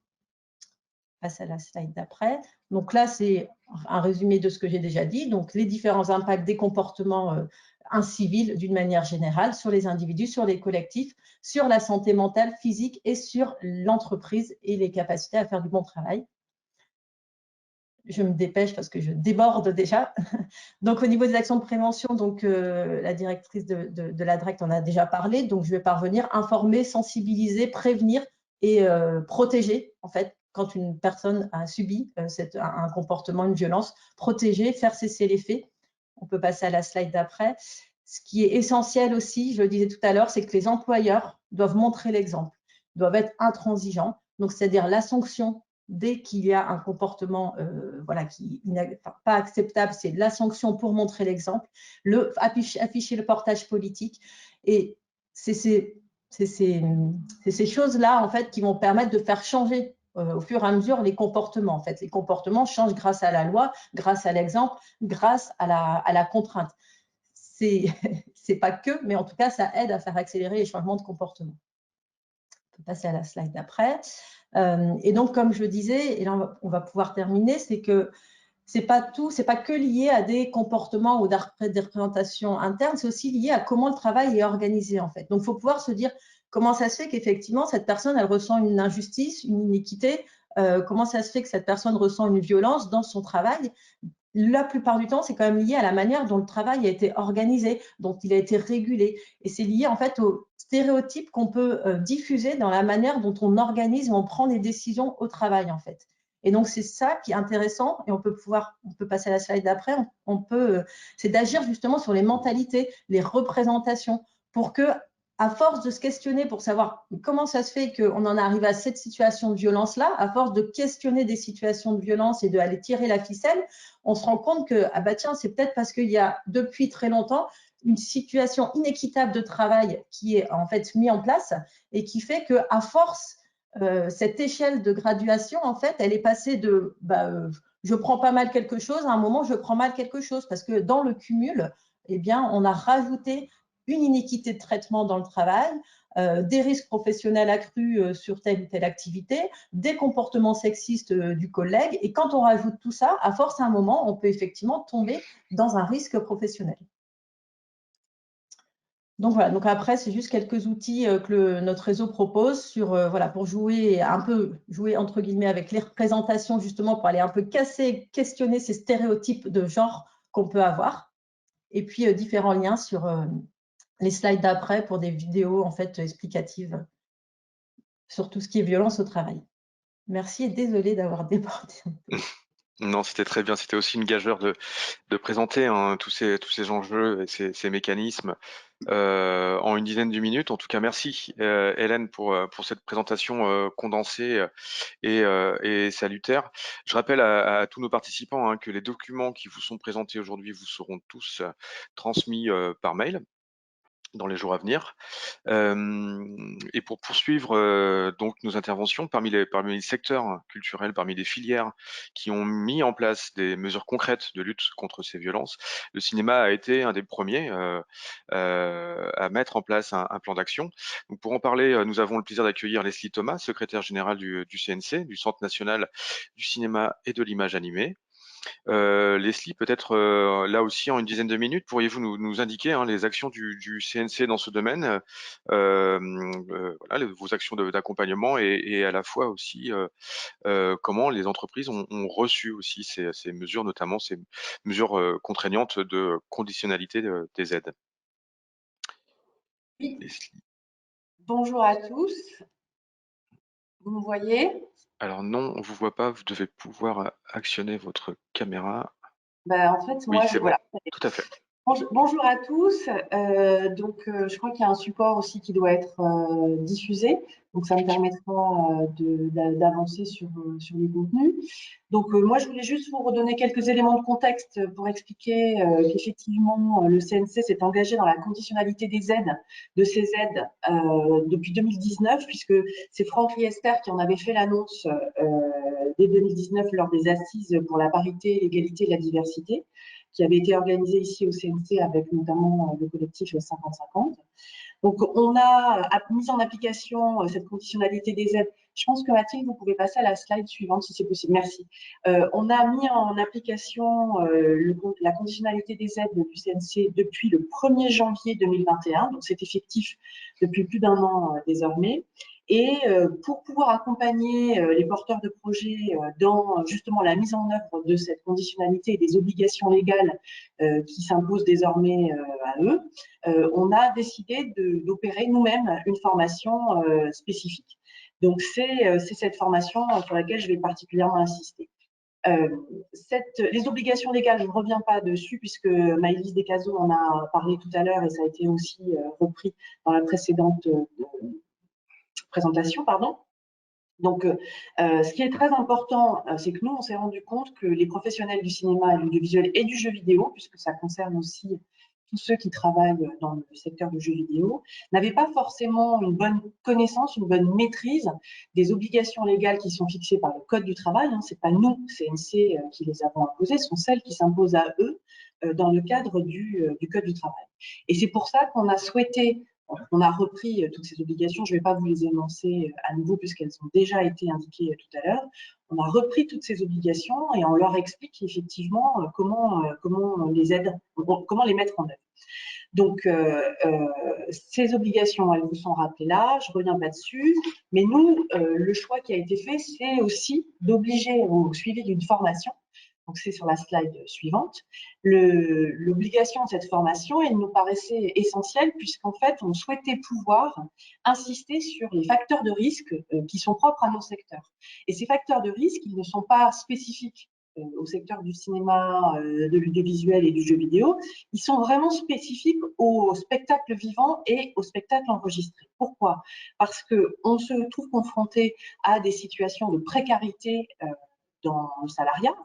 Speaker 4: Je passe à la slide d'après. Donc là, c'est un résumé de ce que j'ai déjà dit. Donc, les différents impacts des comportements incivils d'une manière générale sur les individus, sur les collectifs, sur la santé mentale, physique et sur l'entreprise et les capacités à faire du bon travail. Je me dépêche parce que je déborde déjà. Donc, au niveau des actions de prévention, donc, la directrice de la DRECT en a déjà parlé. Donc, je vais parvenir, informer, sensibiliser, prévenir et protéger, en fait, quand une personne a subi un comportement, une violence, protéger, faire cesser les faits. On peut passer à la slide d'après. Ce qui est essentiel aussi, je le disais tout à l'heure, c'est que les employeurs doivent montrer l'exemple, doivent être intransigeants. Donc, c'est-à-dire la sanction dès qu'il y a un comportement voilà, qui n'est pas acceptable, c'est la sanction pour montrer l'exemple, afficher le portage politique. Et c'est ces choses-là en fait, qui vont permettre de faire changer au fur et à mesure les comportements. En fait. Les comportements changent grâce à la loi, grâce à l'exemple, grâce à la contrainte. C'est pas que, mais en tout cas, ça aide à faire accélérer les changements de comportement. On peut passer à la slide d'après. Et donc, comme je le disais, et là on va pouvoir terminer, c'est que c'est pas que lié à des comportements ou des représentations internes, c'est aussi lié à comment le travail est organisé en fait. Donc, il faut pouvoir se dire comment ça se fait qu'effectivement cette personne elle ressent une injustice, une inéquité, comment ça se fait que cette personne ressent une violence dans son travail. La plupart du temps, c'est quand même lié à la manière dont le travail a été organisé, dont il a été régulé. Et c'est lié en fait aux stéréotypes qu'on peut diffuser dans la manière dont on organise, on prend les décisions au travail en fait. Et donc, c'est ça qui est intéressant et on peut passer à la slide d'après, c'est d'agir justement sur les mentalités, les représentations pour que, à force de se questionner pour savoir comment ça se fait qu'on en arrive à cette situation de violence-là, à force de questionner des situations de violence et d'aller tirer la ficelle, on se rend compte que, ah bah tiens, c'est peut-être parce qu'il y a depuis très longtemps une situation inéquitable de travail qui est en fait mise en place et qui fait qu'à force, cette échelle de graduation, en fait, elle est passée de je prends pas mal quelque chose à un moment je prends mal quelque chose parce que dans le cumul, eh bien, on a rajouté une iniquité de traitement dans le travail, des risques professionnels accrus sur telle ou telle activité, des comportements sexistes du collègue. Et quand on rajoute tout ça, à force, à un moment, on peut effectivement tomber dans un risque professionnel. Donc voilà, donc après, c'est juste quelques outils que notre réseau propose voilà, pour jouer entre guillemets avec les représentations, justement pour aller un peu questionner ces stéréotypes de genre qu'on peut avoir. Et puis différents liens sur les slides d'après pour des vidéos en fait explicatives sur tout ce qui est violence au travail. Merci et désolée d'avoir débordé.
Speaker 1: Non, c'était très bien. C'était aussi une gageure de présenter tous ces enjeux et ces mécanismes en une dizaine de minutes. En tout cas, merci Hélène pour cette présentation condensée et salutaire. Je rappelle à tous nos participants que les documents qui vous sont présentés aujourd'hui vous seront tous transmis par mail dans les jours à venir. Et pour poursuivre donc nos interventions, parmi les secteurs culturels, parmi les filières qui ont mis en place des mesures concrètes de lutte contre ces violences, le cinéma a été un des premiers à mettre en place un plan d'action. Donc pour en parler, nous avons le plaisir d'accueillir Leslie Thomas, secrétaire générale du CNC, du Centre national du cinéma et de l'image animée. Leslie, peut-être là aussi en une dizaine de minutes, pourriez-vous nous indiquer les actions du CNC dans ce domaine, voilà, vos actions d'accompagnement et à la fois aussi comment les entreprises ont reçu aussi ces mesures, notamment ces mesures contraignantes de conditionnalité des aides.
Speaker 3: Oui.
Speaker 1: Leslie.
Speaker 3: Bonjour à tous. Vous me voyez?
Speaker 1: Alors non, on vous voit pas, vous devez pouvoir actionner votre caméra.
Speaker 3: Ben, en fait,
Speaker 1: Oui,
Speaker 3: moi,
Speaker 1: c'est bon,
Speaker 3: voilà.
Speaker 1: tout à fait.
Speaker 3: Bonjour à tous. Je crois qu'il y a un support aussi qui doit être diffusé. Donc, ça me permettra d'avancer sur les contenus. Donc, moi, je voulais juste vous redonner quelques éléments de contexte pour expliquer qu'effectivement, le CNC s'est engagé dans la conditionnalité des aides, de ces aides, depuis 2019, puisque c'est Franck Riester qui en avait fait l'annonce dès 2019 lors des assises pour la parité, l'égalité et la diversité, qui avait été organisé ici au CNC avec notamment le collectif 50-50. Donc, on a mis en application cette conditionnalité des aides. Je pense que Mathilde, vous pouvez passer à la slide suivante si c'est possible. Merci. On a mis en application la conditionnalité des aides du CNC depuis le 1er janvier 2021. Donc, c'est effectif depuis plus d'un an désormais. Et pour pouvoir accompagner les porteurs de projets dans justement la mise en œuvre de cette conditionnalité et des obligations légales qui s'imposent désormais à eux, on a décidé d'opérer nous-mêmes une formation spécifique. Donc, c'est cette formation sur laquelle je vais particulièrement insister. Les obligations légales, je ne reviens pas dessus puisque Maëlys Descazaux en a parlé tout à l'heure et ça a été aussi repris dans la précédente présentation, pardon. Donc, ce qui est très important, c'est que nous, on s'est rendu compte que les professionnels du cinéma et de l'audiovisuel et du jeu vidéo, puisque ça concerne aussi tous ceux qui travaillent dans le secteur du jeu vidéo, n'avaient pas forcément une bonne connaissance, une bonne maîtrise des obligations légales qui sont fixées par le Code du travail. Ce n'est pas nous, CNC, qui les avons imposées, ce sont celles qui s'imposent à eux dans le cadre du Code du travail. Et c'est pour ça qu'on a souhaité on a repris toutes ces obligations. Je ne vais pas vous les énoncer à nouveau puisqu'elles ont déjà été indiquées tout à l'heure. On a repris toutes ces obligations et on leur explique effectivement comment les aider, comment les mettre en œuvre. Donc, ces obligations, elles vous sont rappelées là, je ne reviens pas dessus. Mais nous, le choix qui a été fait, c'est aussi d'obliger au suivi d'une formation. Donc, c'est sur la slide suivante. L'obligation de cette formation, elle nous paraissait essentielle puisqu'en fait, on souhaitait pouvoir insister sur les facteurs de risque qui sont propres à nos secteurs. Et ces facteurs de risque, ils ne sont pas spécifiques au secteur du cinéma, de l'audiovisuel et du jeu vidéo, ils sont vraiment spécifiques au spectacle vivant et au spectacle enregistré. Pourquoi? Parce qu'on se trouve confronté à des situations de précarité dans le salariat.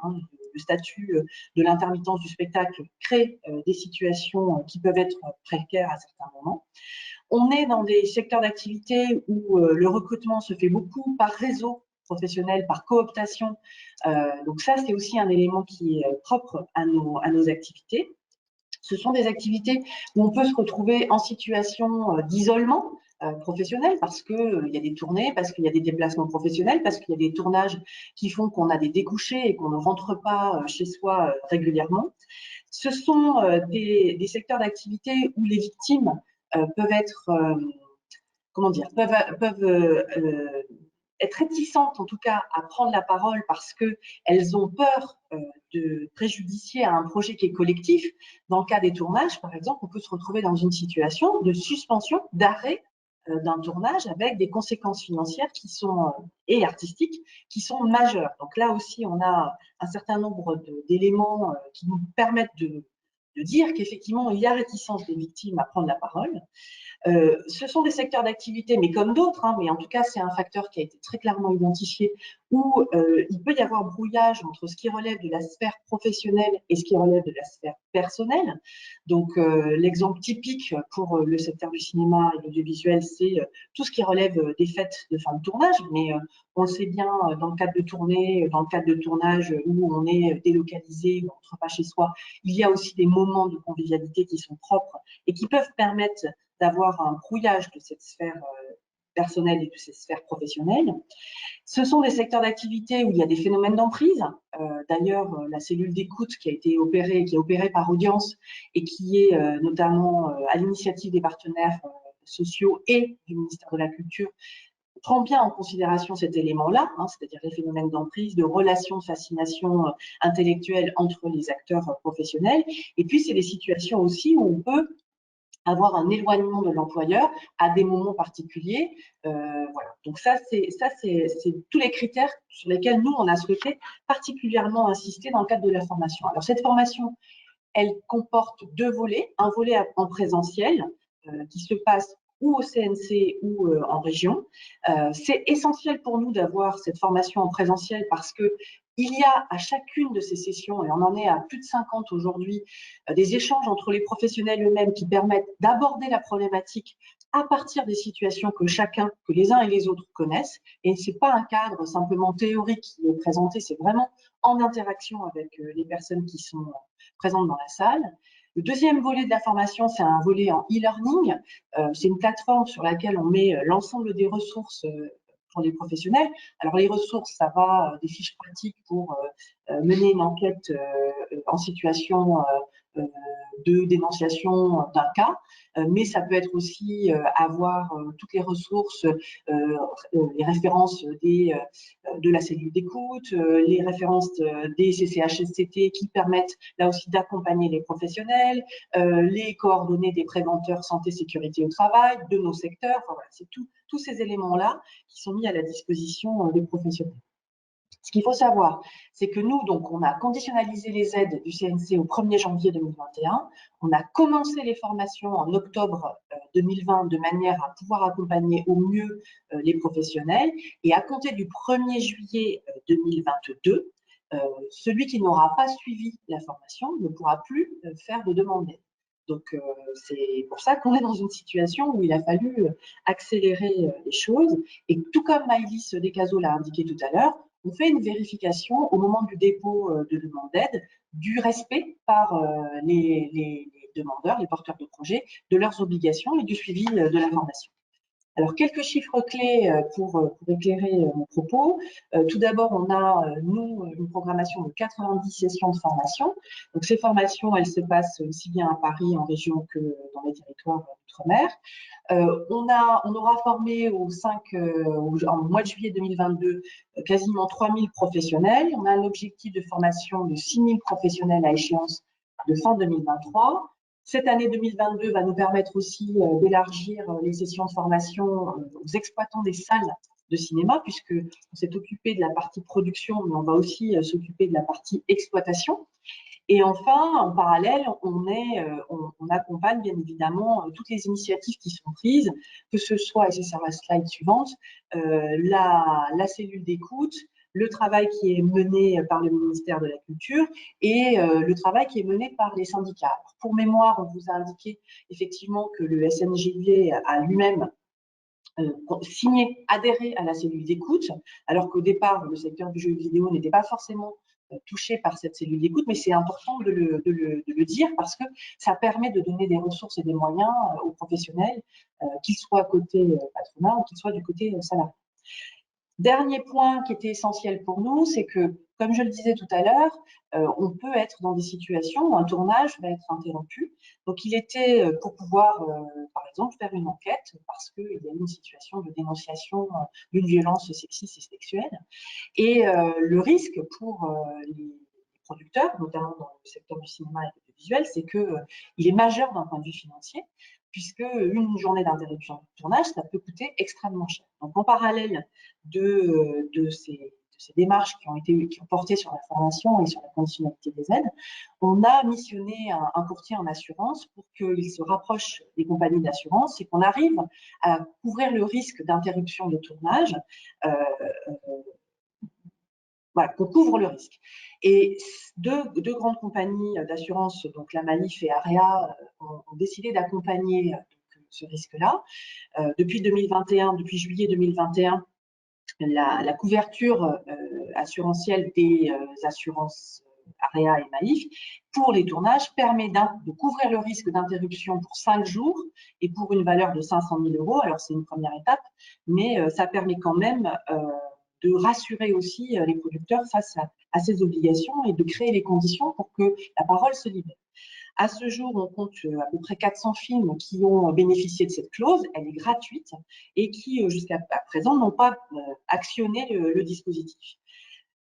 Speaker 3: Le statut de l'intermittence du spectacle crée des situations qui peuvent être précaires à certains moments. On est dans des secteurs d'activité où le recrutement se fait beaucoup par réseau professionnel, par cooptation. Donc ça, c'est aussi un élément qui est propre à nos activités. Ce sont des activités où on peut se retrouver en situation d'isolement professionnel parce qu'il y a des tournées, parce qu'il y a des déplacements professionnels, parce qu'il y a des tournages qui font qu'on a des débouchés et qu'on ne rentre pas chez soi régulièrement. Ce sont des secteurs d'activité où les victimes peuvent être, peuvent être réticentes en tout cas à prendre la parole parce qu'elles ont peur de préjudicier à un projet qui est collectif. Dans le cas des tournages, par exemple, on peut se retrouver dans une situation de suspension, d'arrêt d'un tournage avec des conséquences financières et artistiques qui sont majeures. Donc là aussi, on a un certain nombre d'éléments qui nous permettent de dire qu'effectivement, il y a réticence des victimes à prendre la parole. Ce sont des secteurs d'activité, mais comme d'autres, mais en tout cas, c'est un facteur qui a été très clairement identifié, où il peut y avoir brouillage entre ce qui relève de la sphère professionnelle et ce qui relève de la sphère personnelle. Donc, l'exemple typique pour le secteur du cinéma et de l'audiovisuel, c'est tout ce qui relève des fêtes de fin de tournage, mais on le sait bien, dans le cadre de tournée, dans le cadre de tournage où on est délocalisé, on ne rentre pas chez soi, il y a aussi des moments de convivialité qui sont propres et qui peuvent permettre d'avoir un brouillage de cette sphère personnel et de ses sphères professionnelles. Ce sont des secteurs d'activité où il y a des phénomènes d'emprise. D'ailleurs, la cellule d'écoute qui est opérée par Audience et qui est notamment à l'initiative des partenaires sociaux et du ministère de la Culture, prend bien en considération cet élément-là, c'est-à-dire les phénomènes d'emprise, de relations de fascination intellectuelle entre les acteurs professionnels. Et puis, c'est des situations aussi où on peut avoir un éloignement de l'employeur à des moments particuliers. Voilà. Donc ça, c'est tous les critères sur lesquels nous, on a souhaité particulièrement insister dans le cadre de la formation. Alors cette formation, elle comporte deux volets. Un volet en présentiel qui se passe ou au CNC ou en région. C'est essentiel pour nous d'avoir cette formation en présentiel parce que il y a à chacune de ces sessions, et on en est à plus de 50 aujourd'hui, des échanges entre les professionnels eux-mêmes qui permettent d'aborder la problématique à partir des situations que les uns et les autres connaissent. Et ce n'est pas un cadre simplement théorique qui est présenté, c'est vraiment en interaction avec les personnes qui sont présentes dans la salle. Le deuxième volet de la formation, c'est un volet en e-learning. C'est une plateforme sur laquelle on met l'ensemble des ressources pour les professionnels. Alors les ressources, ça va des fiches pratiques pour mener une enquête en situation de dénonciation d'un cas, mais ça peut être aussi avoir toutes les ressources, les références de la cellule d'écoute, les références des CCHSCT qui permettent là aussi d'accompagner les professionnels, les coordonnées des préventeurs santé sécurité au travail de nos secteurs. Enfin, voilà, c'est tous ces éléments-là qui sont mis à la disposition des professionnels. Ce qu'il faut savoir, c'est que nous, donc, on a conditionnalisé les aides du CNC au 1er janvier 2021. On a commencé les formations en octobre 2020 de manière à pouvoir accompagner au mieux les professionnels. Et à compter du 1er juillet 2022, celui qui n'aura pas suivi la formation ne pourra plus faire de demande d'aide. Donc, c'est pour ça qu'on est dans une situation où il a fallu accélérer les choses. Et tout comme Maëlys Descazaux l'a indiqué tout à l'heure, on fait une vérification au moment du dépôt de demande d'aide du respect par les demandeurs, les porteurs de projets, de leurs obligations et du suivi de la formation. Alors, quelques chiffres clés pour éclairer mon propos. Tout d'abord, on a, nous, une programmation de 90 sessions de formation. Donc, ces formations, elles se passent aussi bien à Paris, en région, que dans les territoires d'outre-mer. On aura formé en mois de juillet 2022 quasiment 3000 professionnels. On a un objectif de formation de 6000 professionnels à échéance de fin 2023. Cette année 2022 va nous permettre aussi d'élargir les sessions de formation aux exploitants des salles de cinéma, puisqu'on s'est occupé de la partie production, mais on va aussi s'occuper de la partie exploitation. Et enfin, en parallèle, on accompagne bien évidemment toutes les initiatives qui sont prises, que ce soit, et c'est sur la slide suivante, la cellule d'écoute, le travail qui est mené par le ministère de la Culture et le travail qui est mené par les syndicats. Alors, pour mémoire, on vous a indiqué effectivement que le SNJV a lui-même adhéré à la cellule d'écoute, alors qu'au départ, le secteur du jeu vidéo n'était pas forcément touché par cette cellule d'écoute, mais c'est important de le dire parce que ça permet de donner des ressources et des moyens aux professionnels, qu'ils soient côté patronat ou qu'ils soient du côté salarié. Dernier point qui était essentiel pour nous, c'est que, comme je le disais tout à l'heure, on peut être dans des situations où un tournage va être interrompu. Donc, il était pour pouvoir, par exemple, faire une enquête parce qu'il y a eu une situation de dénonciation d'une violence sexiste et sexuelle. Et le risque pour les producteurs, notamment dans le secteur du cinéma et de l'audiovisuel, c'est qu'il est majeur d'un point de vue financier, puisque une journée d'interruption de tournage, ça peut coûter extrêmement cher. Donc, en parallèle de ces démarches qui ont porté sur la formation et sur la conditionnalité des aides, on a missionné un courtier en assurance pour qu'il se rapproche des compagnies d'assurance et qu'on arrive à couvrir le risque d'interruption de tournage. Voilà, qu'on couvre le risque. Et deux grandes compagnies d'assurance, donc la Manif et Area, ont décidé d'accompagner ce risque-là. Depuis juillet 2021, la couverture assurantielle des assurances
Speaker 5: AREA et Maïf, pour les tournages, permet de couvrir le risque d'interruption pour 5 jours et pour une valeur de 500 000 €. Alors, c'est une première étape, mais ça permet quand même de rassurer aussi les producteurs face à ces obligations et de créer les conditions pour que la parole se libère. À ce jour, on compte à peu près 400 films qui ont bénéficié de cette clause. Elle est gratuite et qui, jusqu'à présent, n'ont pas actionné le dispositif.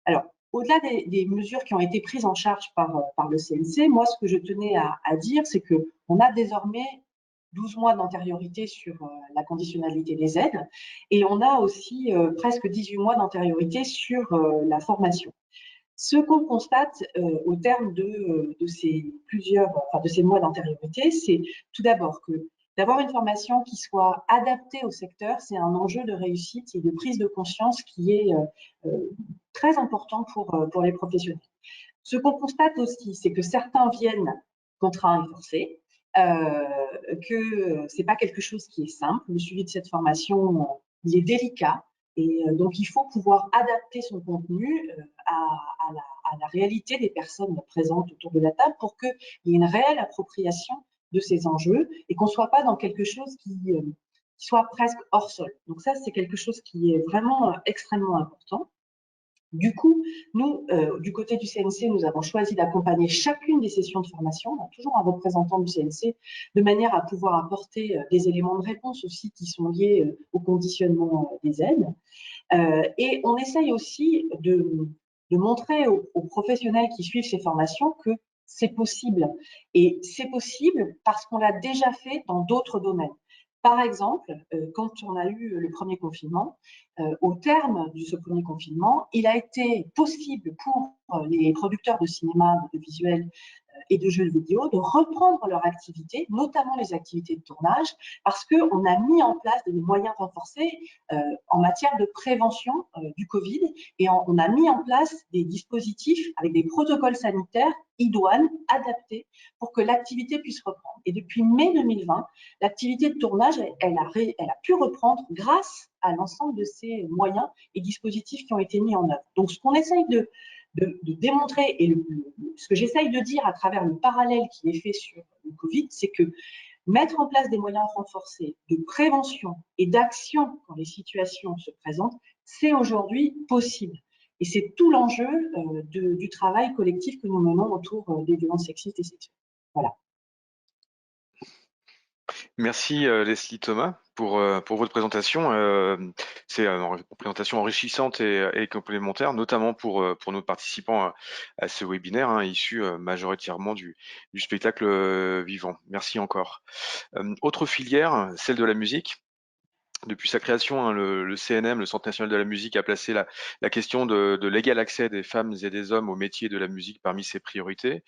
Speaker 5: Alors, au-delà des mesures qui ont été prises en charge par le CNC, moi, ce que je tenais à dire, c'est qu'on a désormais 12 mois d'antériorité sur la conditionnalité des aides et on a aussi presque 18 mois d'antériorité sur la formation. Ce qu'on constate au terme de ces mois d'antériorité, c'est tout d'abord que d'avoir une formation qui soit adaptée au secteur, c'est un enjeu de réussite et de prise de conscience qui est très important pour les professionnels. Ce qu'on constate aussi, c'est que certains viennent contraints et forcés, que c'est pas quelque chose qui est simple. Le suivi de cette formation, il est délicat. Et donc, il faut pouvoir adapter son contenu à la réalité des personnes présentes autour de la table pour qu'il y ait une réelle appropriation de ces enjeux et qu'on ne soit pas dans quelque chose qui soit presque hors sol. Donc ça, c'est quelque chose qui est vraiment extrêmement important. Du coup, nous, du côté du CNC, nous avons choisi d'accompagner chacune des sessions de formation, toujours un représentant du CNC, de manière à pouvoir apporter des éléments de réponse aussi qui sont liés au conditionnement des aides. Et on essaye aussi de montrer aux professionnels qui suivent ces formations que c'est possible. Et c'est possible parce qu'on l'a déjà fait dans d'autres domaines. Par exemple, quand on a eu le premier confinement, au terme de ce premier confinement, il a été possible pour les producteurs de cinéma, de visuel et de jeux vidéo de reprendre leur activité, notamment les activités de tournage, parce qu'on a mis en place des moyens renforcés en matière de prévention du Covid et on a mis en place des dispositifs avec des protocoles sanitaires idoines adaptés pour que l'activité puisse reprendre. Et depuis mai 2020, l'activité de tournage, elle a pu reprendre grâce à l'ensemble de ces moyens et dispositifs qui ont été mis en œuvre. Donc, ce qu'on essaye de démontrer, et ce que j'essaye de dire à travers le parallèle qui est fait sur le Covid, c'est que mettre en place des moyens renforcés de prévention et d'action quand les situations se présentent, c'est aujourd'hui possible. Et c'est tout l'enjeu du travail collectif que nous menons autour des violences sexistes et sexuelles. Voilà.
Speaker 1: Merci Leslie Thomas pour votre présentation. C'est une présentation enrichissante et complémentaire, notamment pour nos participants à ce webinaire issu majoritairement du spectacle vivant. Merci encore. Autre filière, celle de la musique. Depuis sa création, le CNM, le Centre national de la musique, a placé la question de l'égal accès des femmes et des hommes au métier de la musique parmi ses priorités.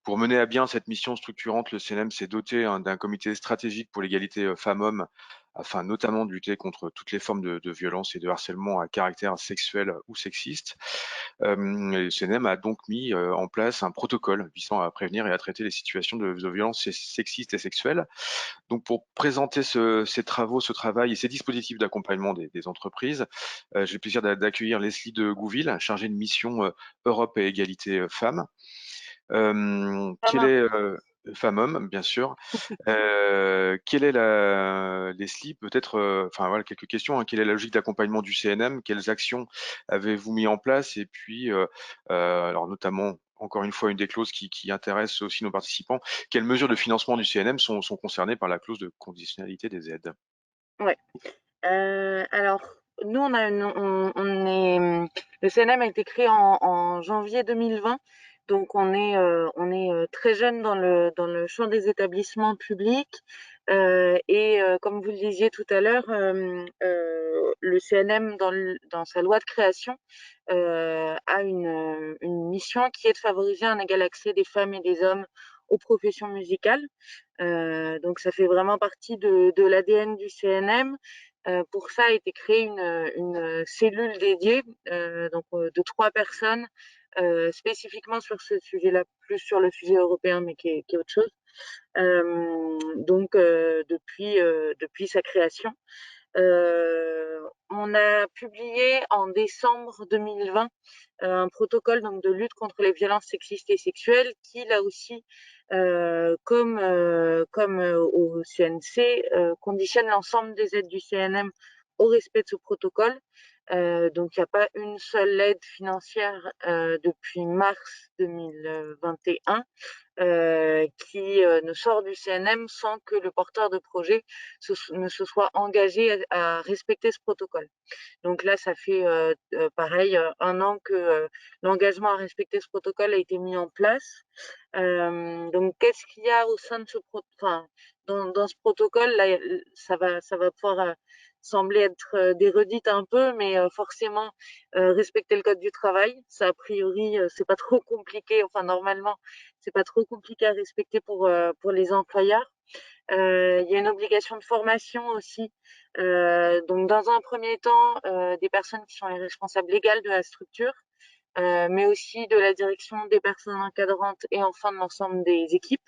Speaker 1: Pour mener à bien cette mission structurante, le CNM s'est doté d'un comité stratégique pour l'égalité femmes-hommes, afin notamment de lutter contre toutes les formes de violence et de harcèlement à caractère sexuel ou sexiste. Le CNM a donc mis en place un protocole visant à prévenir et à traiter les situations de violence sexistes et sexuelles. Donc, pour présenter ces travaux, ce travail et ces dispositifs d'accompagnement des entreprises, j'ai le plaisir d'accueillir Leslie de Gouville, chargée de mission Europe et égalité femmes. Quelle est femmes-hommes, bien sûr. Quelle est Leslie, peut-être, enfin voilà, quelques questions. Quelle est la logique d'accompagnement du CNM? Quelles actions avez-vous mis en place? Et puis, alors notamment, encore une fois, une des clauses qui intéresse aussi nos participants. Quelles mesures de financement du CNM sont concernées par la clause de conditionnalité des aides?
Speaker 6: Ouais. Alors, nous, le CNM a été créé en janvier 2020, donc on est très jeune dans le champ des établissements publics. Et comme vous le disiez tout à l'heure, le CNM dans sa loi de création a une mission qui est de favoriser un égal accès des femmes et des hommes aux professions musicales. Donc ça fait vraiment partie de l'ADN du CNM. Pour ça a été créée une cellule dédiée de 3 personnes spécifiquement sur ce sujet-là, plus sur le sujet européen, mais qui est autre chose. Depuis sa création. On a publié en décembre 2020 un protocole donc de lutte contre les violences sexistes et sexuelles qui, là aussi, comme au CNC, conditionne l'ensemble des aides du CNM au respect de ce protocole. Donc, il n'y a pas une seule aide financière depuis mars 2021 qui ne sort du CNM sans que le porteur de projet ne se soit engagé à respecter ce protocole. Donc là, ça fait pareil 1 an que l'engagement à respecter ce protocole a été mis en place. Donc, qu'est-ce qu'il y a au sein de ce dans ce protocole là, ça va pouvoir sembler être déredite un peu, mais forcément respecter le code du travail, ça a priori c'est pas trop compliqué. Enfin, normalement, c'est pas trop compliqué à respecter pour les employeurs. Il y a une obligation de formation aussi. Donc, dans un premier temps, des personnes qui sont les responsables légales de la structure, mais aussi de la direction des personnes encadrantes et enfin de l'ensemble des équipes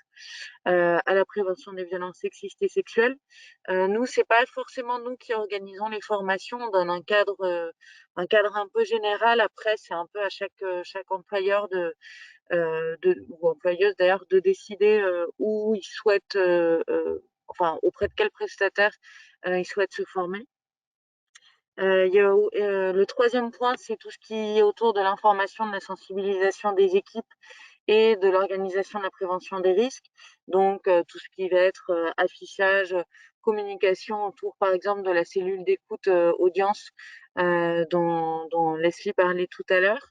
Speaker 6: à la prévention des violences sexistes et sexuelles. Nous, c'est pas forcément nous qui organisons les formations, on donne un cadre un peu général. Après, c'est un peu à chaque employeur ou employeuse d'ailleurs de décider où ils souhaitent, enfin auprès de quel prestataire ils souhaitent se former. Le troisième point, c'est tout ce qui est autour de l'information, de la sensibilisation des équipes et de l'organisation de la prévention des risques. Donc, tout ce qui va être affichage, communication autour, par exemple, de la cellule d'écoute audience dont Leslie parlait tout à l'heure.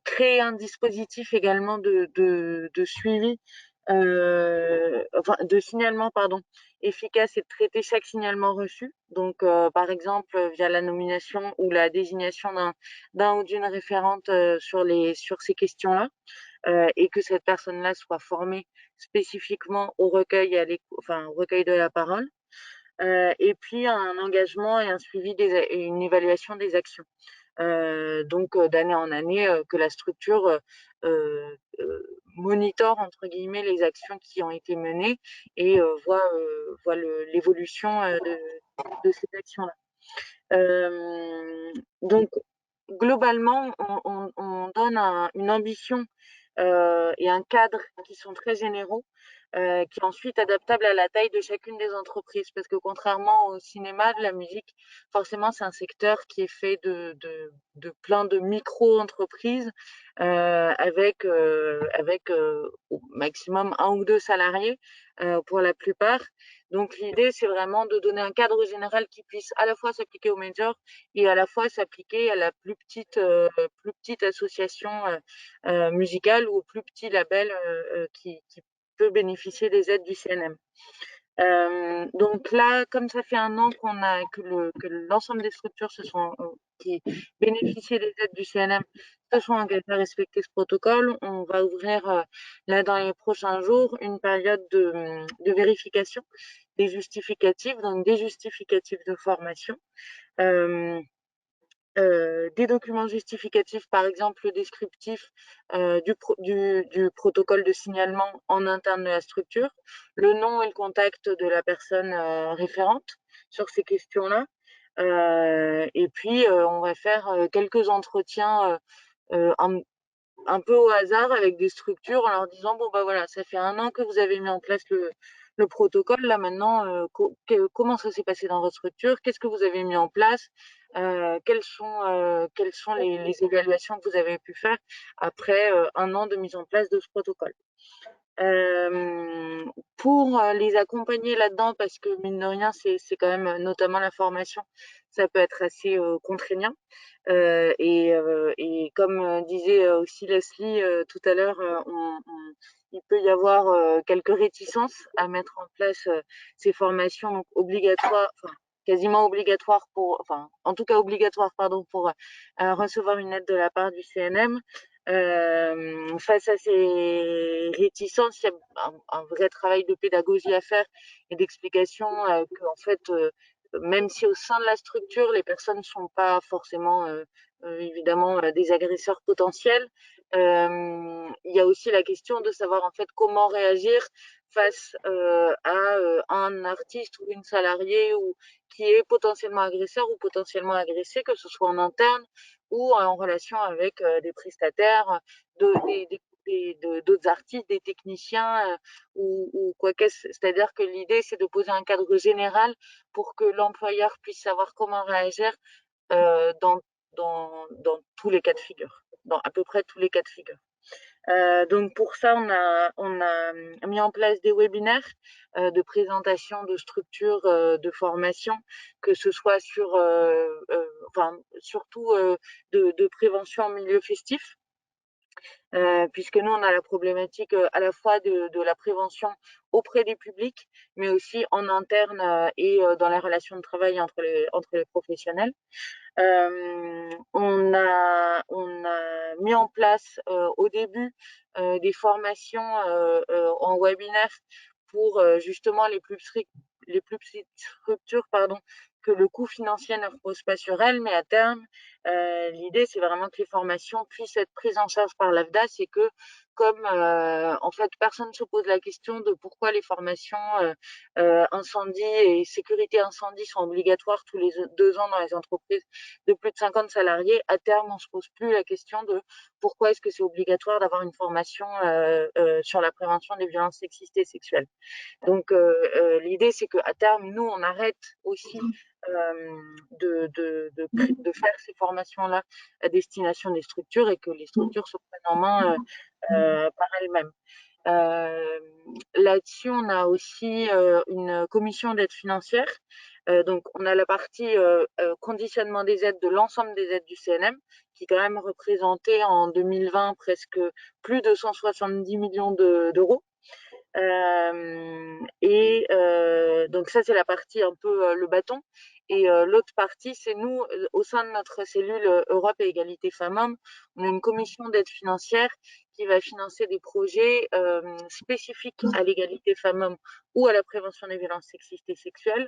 Speaker 6: Créer un dispositif également de suivi, enfin de signalement, pardon, efficace et de traiter chaque signalement reçu. Donc, par exemple, via la nomination ou la désignation d'un ou d'une référente sur ces questions-là, et que cette personne-là soit formée spécifiquement au recueil, au recueil de la parole. Et puis un engagement et un suivi et une évaluation des actions. Donc d'année en année, que la structure monitore entre guillemets les actions qui ont été menées et voit l'évolution de ces actions-là. Donc globalement, on donne une ambition et un cadre qui sont très généraux, qui est ensuite adaptable à la taille de chacune des entreprises. Parce que contrairement au cinéma, de la musique, forcément, c'est un secteur qui est fait de plein de micro-entreprises avec au maximum 1 ou 2 salariés pour la plupart. Donc l'idée, c'est vraiment de donner un cadre général qui puisse à la fois s'appliquer aux majors et à la fois s'appliquer à la plus petite association musicale ou au plus petit label qui peut bénéficier des aides du CNM. Donc là, comme ça fait 1 an que l'ensemble des structures qui bénéficient des aides du CNM se sont engagées à respecter ce protocole, on va ouvrir là dans les prochains jours une période de vérification des justificatifs, donc des justificatifs de formation. Des documents justificatifs, par exemple le descriptif du protocole de signalement en interne de la structure, le nom et le contact de la personne référente sur ces questions-là. Et puis, on va faire quelques entretiens un peu au hasard avec des structures en leur disant bon bah voilà, ça fait 1 an que vous avez mis en place le protocole, là maintenant comment ça s'est passé dans votre structure, qu'est-ce que vous avez mis en place, quelles sont les évaluations que vous avez pu faire après 1 an de mise en place de ce protocole. Pour les accompagner là-dedans, parce que mine de rien, c'est quand même notamment la formation, ça peut être assez contraignant. Et comme disait aussi Leslie tout à l'heure, il peut y avoir quelques réticences à mettre en place ces formations donc obligatoires, enfin, quasiment obligatoires enfin, en tout cas obligatoires, pardon, pour recevoir une aide de la part du CNM. Face à ces réticences, il y a un vrai travail de pédagogie à faire et d'explication qu'en fait, même si au sein de la structure, les personnes ne sont pas forcément évidemment des agresseurs potentiels, Il y a aussi la question de savoir en fait comment réagir face à un artiste ou une salariée ou qui est potentiellement agresseur ou potentiellement agressé, que ce soit en interne ou en relation avec des prestataires, d'autres artistes, des techniciens ou quoi qu'est-ce. C'est-à-dire que l'idée, c'est de poser un cadre général pour que l'employeur puisse savoir comment réagir euh, dans, dans tous les cas de figure, dans à peu près tous les cas de figure. Donc pour ça, on a mis en place des webinaires de présentation de structures de formation, que ce soit enfin, surtout de prévention en milieu festif. Puisque nous, on a la problématique à la fois de la prévention auprès du public, mais aussi en interne et dans la relation de travail entre les professionnels. On a mis en place au début des formations en webinaire pour justement les plus petites structures, pardon, que le coût financier ne repose pas sur elles, mais à terme, l'idée c'est vraiment que les formations puissent être prises en charge par l'AFDA. C'est que comme en fait personne ne se pose la question de pourquoi les formations incendie et sécurité incendie sont obligatoires tous les 2 ans dans les entreprises de plus de 50 salariés, à terme, on ne se pose plus la question de pourquoi est-ce que c'est obligatoire d'avoir une formation sur la prévention des violences sexistes et sexuelles. Donc, l'idée, c'est qu'à terme, nous, on arrête aussi de faire ces formations-là à destination des structures et que les structures se prennent en main par elles-mêmes. Là-dessus, on a aussi une commission d'aide financière. Donc, on a la partie conditionnement des aides de l'ensemble des aides du CNM, qui quand même représentait en 2020 presque plus de 170 millions d'euros. Donc ça, c'est la partie un peu le bâton. Et l'autre partie, c'est nous, au sein de notre cellule Europe et égalité femmes-hommes, on a une commission d'aide financière qui va financer des projets spécifiques à l'égalité femmes-hommes ou à la prévention des violences sexistes et sexuelles.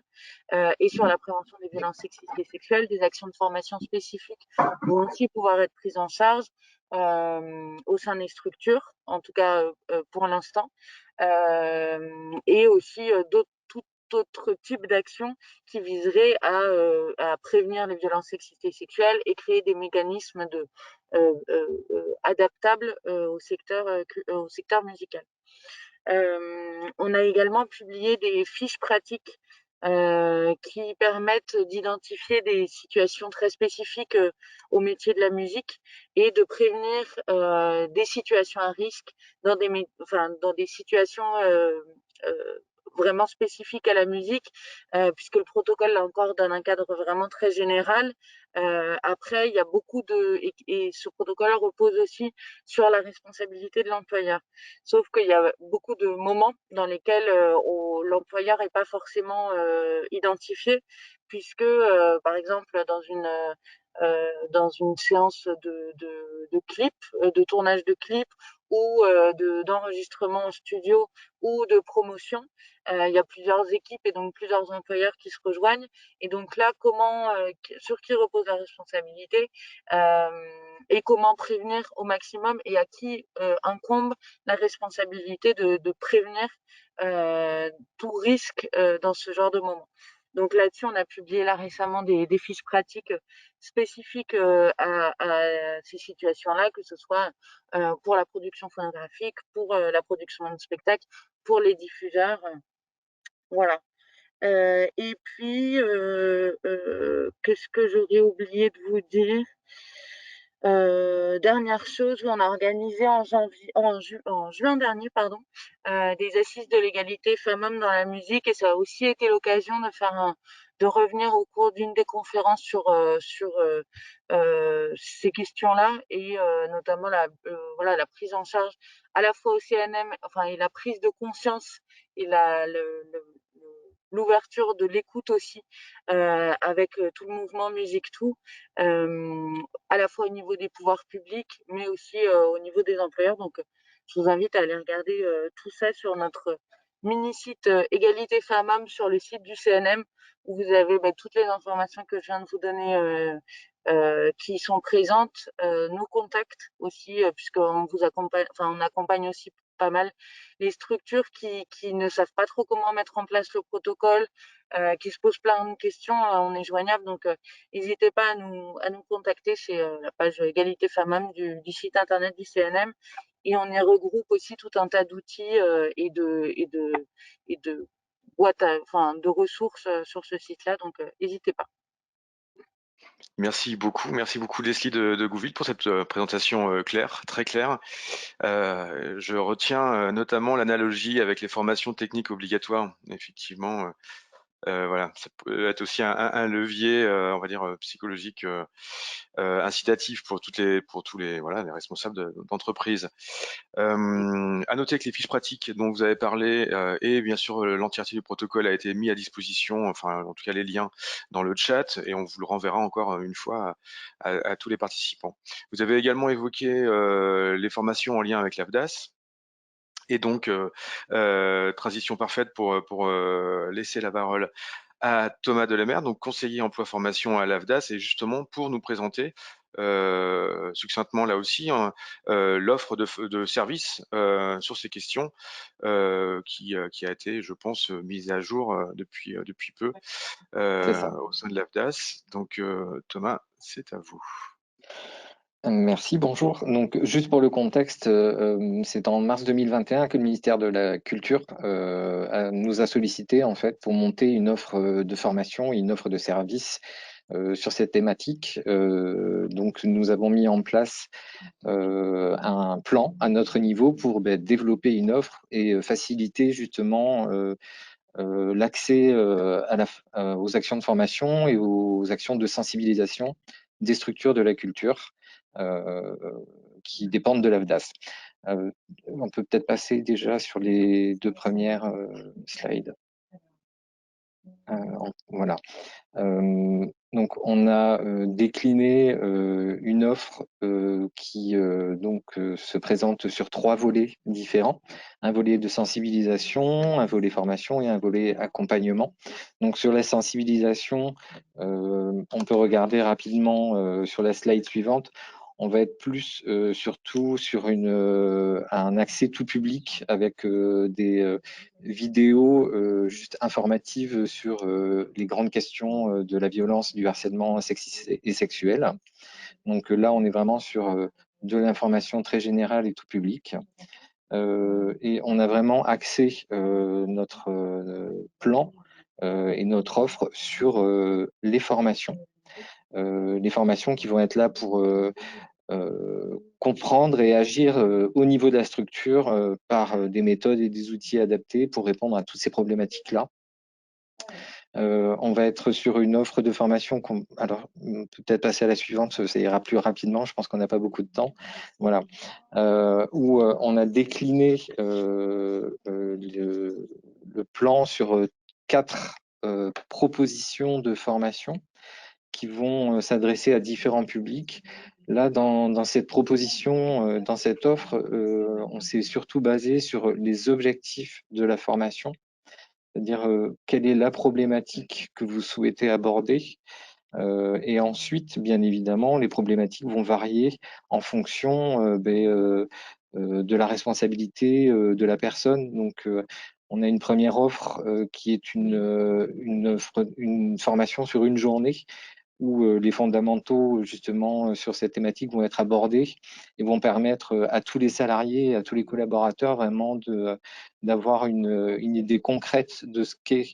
Speaker 6: Et sur la prévention des violences sexistes et sexuelles, des actions de formation spécifiques vont aussi pouvoir être prises en charge au sein des structures, en tout cas pour l'instant. Et aussi tout autre type d'action qui viserait à prévenir les violences sexistes et sexuelles et créer des mécanismes adaptables au secteur musical. On a également publié des fiches pratiques qui permettent d'identifier des situations très spécifiques au métier de la musique et de prévenir des situations à risque dans des situations vraiment spécifiques à la musique, puisque le protocole, là encore, donne un cadre vraiment très général. Après, il y a et ce protocole repose aussi sur la responsabilité de l'employeur. Sauf qu'il y a beaucoup de moments dans lesquels l'employeur n'est pas forcément identifié, puisque, par exemple, dans une séance de clip, de tournage de clip ou d'enregistrement en studio ou de promotion, il y a plusieurs équipes et donc plusieurs employeurs qui se rejoignent. Et donc là, sur qui repose la responsabilité et comment prévenir au maximum et à qui incombe la responsabilité de prévenir tout risque dans ce genre de moment. Donc là-dessus, on a publié là récemment des fiches pratiques spécifiques à ces situations-là, que ce soit pour la production phonographique, pour la production de spectacle, pour les diffuseurs. Voilà. Et puis, qu'est-ce que j'aurais oublié de vous dire? Dernière chose, on a organisé en juin dernier, pardon, des assises de l'égalité femmes-hommes dans la musique, et ça a aussi été l'occasion de revenir au cours d'une des conférences sur ces questions-là et notamment la prise en charge à la fois au CNM, enfin, et la prise de conscience et l'ouverture de l'écoute aussi avec tout le mouvement Musique Tout, à la fois au niveau des pouvoirs publics, mais aussi au niveau des employeurs. Donc, je vous invite à aller regarder tout ça sur notre mini-site égalité femmes-hommes sur le site du CNM, où vous avez toutes les informations que je viens de vous donner qui sont présentes, nos contacts aussi, puisqu'on vous accompagne, enfin on accompagne aussi pas mal les structures qui ne savent pas trop comment mettre en place le protocole, qui se posent plein de questions, on est joignable, donc n'hésitez pas à nous contacter, c'est la page égalité femmes-hommes du site internet du CNM, et on y regroupe aussi tout un tas d'outils et de boîtes, enfin de ressources sur ce site-là, donc n'hésitez pas.
Speaker 1: Merci beaucoup Leslie de Gouville pour cette présentation claire, très claire. Je retiens notamment l'analogie avec les formations techniques obligatoires. Effectivement, voilà, ça peut être aussi un levier, on va dire psychologique, incitatif pour tous les voilà les responsables d'entreprise. À noter que les fiches pratiques dont vous avez parlé et bien sûr l'entièreté du protocole a été mis à disposition, enfin en tout cas les liens dans le chat, et on vous le renverra encore une fois à tous les participants. Vous avez également évoqué les formations en lien avec l'AFDAS. Et donc, transition parfaite pour laisser la parole à Thomas Delamere, donc conseiller emploi formation à l'AFDAS, et justement pour nous présenter succinctement là aussi l'offre de services sur ces questions qui a été, je pense, mise à jour depuis peu
Speaker 7: C'est ça.
Speaker 1: au sein de l'AFDAS. Donc Thomas, c'est à vous.
Speaker 7: Merci, bonjour. Donc, juste pour le contexte, c'est en mars 2021 que le ministère de la Culture nous a sollicité en fait pour monter une offre de formation et une offre de service sur cette thématique. Donc, nous avons mis en place un plan à notre niveau pour développer une offre et faciliter justement l'accès aux actions de formation et aux actions de sensibilisation des structures de la culture qui dépendent de l'AFDAS. On peut peut-être passer déjà sur les deux premières slides. Voilà. Donc, on a décliné une offre qui se présente sur 3 volets différents. Un volet de sensibilisation, un volet formation et un volet accompagnement. Donc, sur la sensibilisation, on peut regarder rapidement sur la slide suivante. On va être plus surtout sur un accès tout public avec des vidéos juste informatives sur les grandes questions de la violence, du harcèlement sexiste et sexuel. Donc là, on est vraiment sur de l'information très générale et tout public. Et on a vraiment axé notre plan et notre offre sur les formations. Les formations qui vont être là pour comprendre et agir au niveau de la structure par des méthodes et des outils adaptés pour répondre à toutes ces problématiques-là. On va être sur une offre de formation. Alors, peut-être passer à la suivante, ça ira plus rapidement. Je pense qu'on n'a pas beaucoup de temps. Voilà, où on a décliné le plan sur 4 propositions de formation qui vont s'adresser à différents publics. Là, dans cette proposition, dans cette offre, on s'est surtout basé sur les objectifs de la formation, c'est-à-dire quelle est la problématique que vous souhaitez aborder. Et ensuite, bien évidemment, les problématiques vont varier en fonction de la responsabilité de la personne. Donc, on a une première offre qui est une formation sur une journée où les fondamentaux justement sur cette thématique vont être abordés et vont permettre à tous les salariés, à tous les collaborateurs vraiment d'avoir une idée concrète de ce qu'est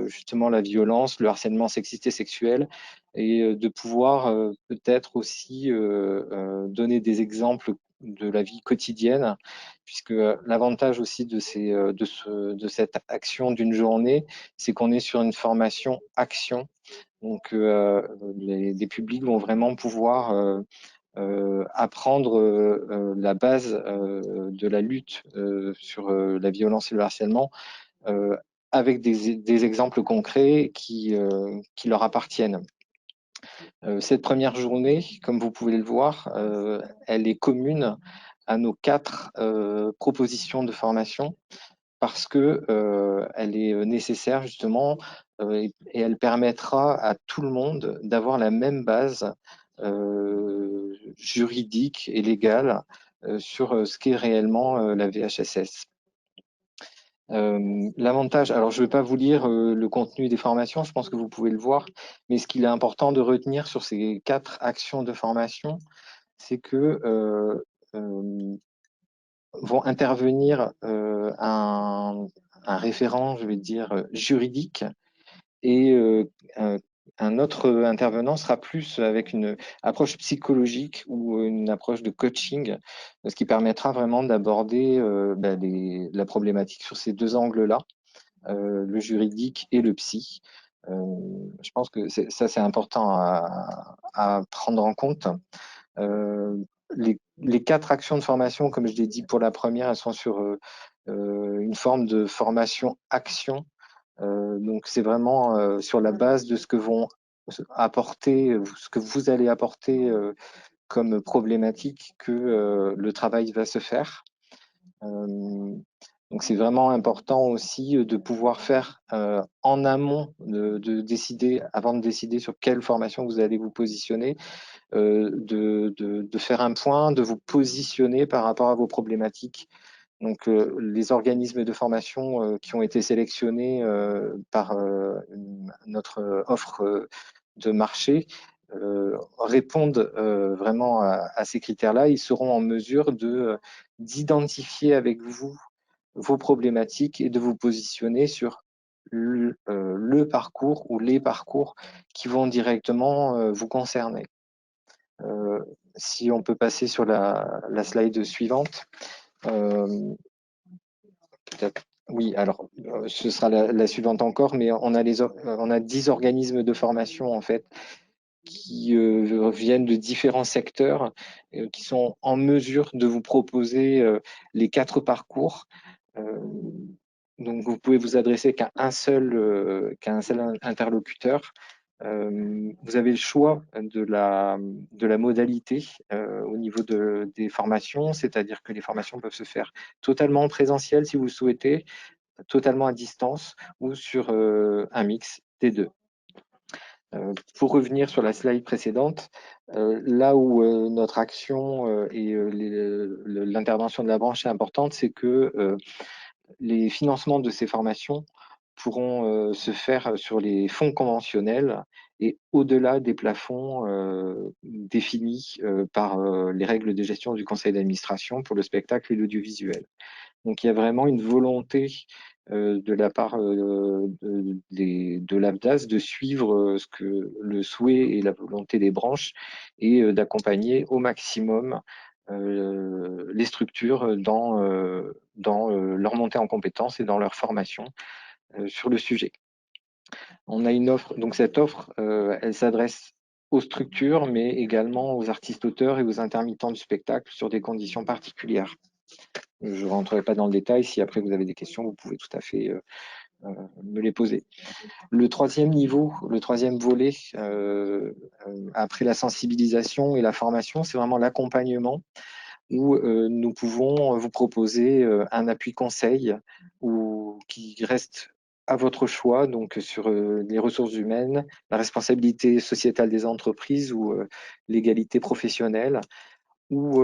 Speaker 7: justement la violence, le harcèlement sexiste et sexuel, et de pouvoir peut-être aussi donner des exemples de la vie quotidienne, puisque l'avantage aussi de cette action d'une journée, c'est qu'on est sur une formation action. Donc, des publics vont vraiment pouvoir apprendre la base de la lutte sur la violence et le harcèlement avec des exemples concrets qui leur appartiennent. Cette première journée, comme vous pouvez le voir, elle est commune à nos 4 propositions de formation, parce que elle est nécessaire justement et elle permettra à tout le monde d'avoir la même base juridique et légale sur ce qu'est réellement la VHSS. L'avantage, alors je ne vais pas vous lire le contenu des formations, je pense que vous pouvez le voir, mais ce qu'il est important de retenir sur ces 4 actions de formation, c'est que vont intervenir un référent, je vais dire, juridique et un autre intervenant sera plus avec une approche psychologique ou une approche de coaching, ce qui permettra vraiment d'aborder la problématique sur ces 2 angles-là, le juridique et le psy. Je pense que ça, c'est important à prendre en compte. Les 4 actions de formation, comme je l'ai dit pour la première, elles sont sur une forme de formation action. Donc c'est vraiment sur la base de ce que vont apporter, ce que vous allez apporter comme problématique que le travail va se faire. Donc c'est vraiment important aussi de pouvoir faire en amont, de décider, avant de décider sur quelle formation vous allez vous positionner, de faire un point, de vous positionner par rapport à vos problématiques. Donc les organismes de formation qui ont été sélectionnés par notre offre de marché répondent vraiment à ces critères-là. Ils seront en mesure d'identifier avec vous vos problématiques et de vous positionner sur le parcours ou les parcours qui vont directement vous concerner. Si on peut passer sur la slide suivante. Oui, alors ce sera la suivante encore, mais on a 10 organismes de formation en fait qui viennent de différents secteurs, qui sont en mesure de vous proposer les 4 parcours. Donc vous pouvez vous adresser qu'à un seul interlocuteur. Vous avez le choix de la modalité au niveau des formations, c'est-à-dire que les formations peuvent se faire totalement en présentiel si vous le souhaitez, totalement à distance ou sur un mix des deux. Pour revenir sur la slide précédente, là où notre action et l'intervention de la branche est importante, c'est que les financements de ces formations pourront se faire sur les fonds conventionnels et au-delà des plafonds définis par les règles de gestion du conseil d'administration pour le spectacle et l'audiovisuel. Donc il y a vraiment une volonté de la part de l'AFDAS de suivre ce que le souhait et la volonté des branches et d'accompagner au maximum les structures dans leur montée en compétences et dans leur formation sur le sujet. On a une offre, donc cette offre, elle s'adresse aux structures, mais également aux artistes-auteurs et aux intermittents du spectacle sur des conditions particulières. Je ne rentrerai pas dans le détail. Si après vous avez des questions, vous pouvez tout à fait me les poser. Le troisième niveau, le troisième volet, après la sensibilisation et la formation, c'est vraiment l'accompagnement où nous pouvons vous proposer un appui conseil qui reste à votre choix, donc sur les ressources humaines, la responsabilité sociétale des entreprises ou l'égalité professionnelle, où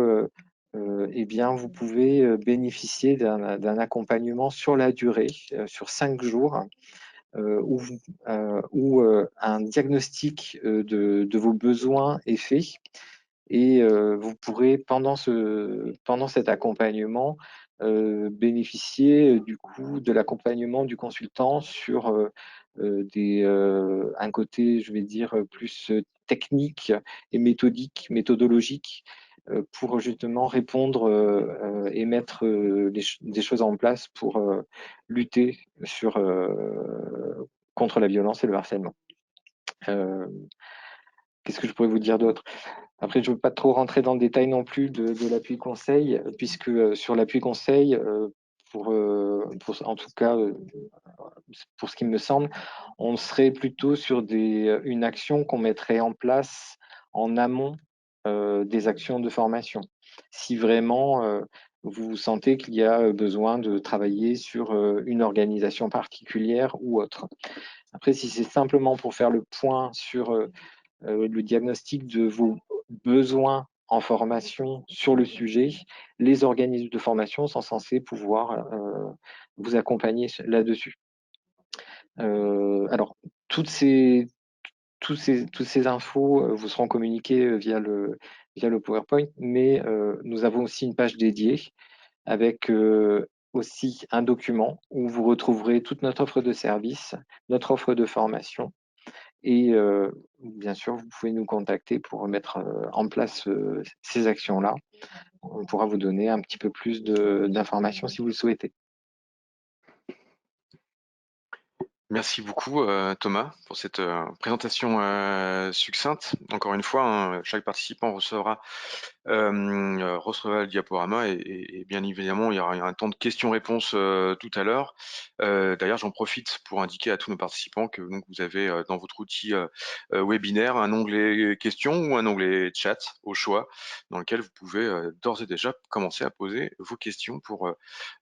Speaker 7: eh bien, vous pouvez bénéficier d'un accompagnement sur la durée, sur 5 jours, où un diagnostic de vos besoins est fait. Et vous pourrez, pendant cet accompagnement, bénéficier du coup de l'accompagnement du consultant sur un côté, je vais dire, plus technique et méthodologique, pour justement répondre et mettre des choses en place pour lutter contre la violence et le harcèlement. Qu'est-ce que je pourrais vous dire d'autre? Après, je ne veux pas trop rentrer dans le détail non plus de l'appui conseil, puisque sur l'appui conseil, en tout cas, pour ce qui me semble, on serait plutôt sur une action qu'on mettrait en place en amont des actions de formation. Si vraiment vous sentez qu'il y a besoin de travailler sur une organisation particulière ou autre. Après, si c'est simplement pour faire le point sur le diagnostic de vos besoins en formation sur le sujet, les organismes de formation sont censés pouvoir vous accompagner là-dessus. Alors, toutes ces infos vous seront communiquées via le PowerPoint, mais nous avons aussi une page dédiée avec aussi un document où vous retrouverez toute notre offre de services, notre offre de formation. Et bien sûr, vous pouvez nous contacter pour mettre en place ces actions-là. On pourra vous donner un petit peu plus d'informations si vous le souhaitez.
Speaker 1: Merci beaucoup Thomas pour cette présentation succincte. Encore une fois, hein, chaque participant recevra le diaporama et bien évidemment il y aura un temps de questions-réponses tout à l'heure. D'ailleurs, j'en profite pour indiquer à tous nos participants que donc, vous avez dans votre outil webinaire un onglet questions ou un onglet chat au choix dans lequel vous pouvez d'ores et déjà commencer à poser vos questions pour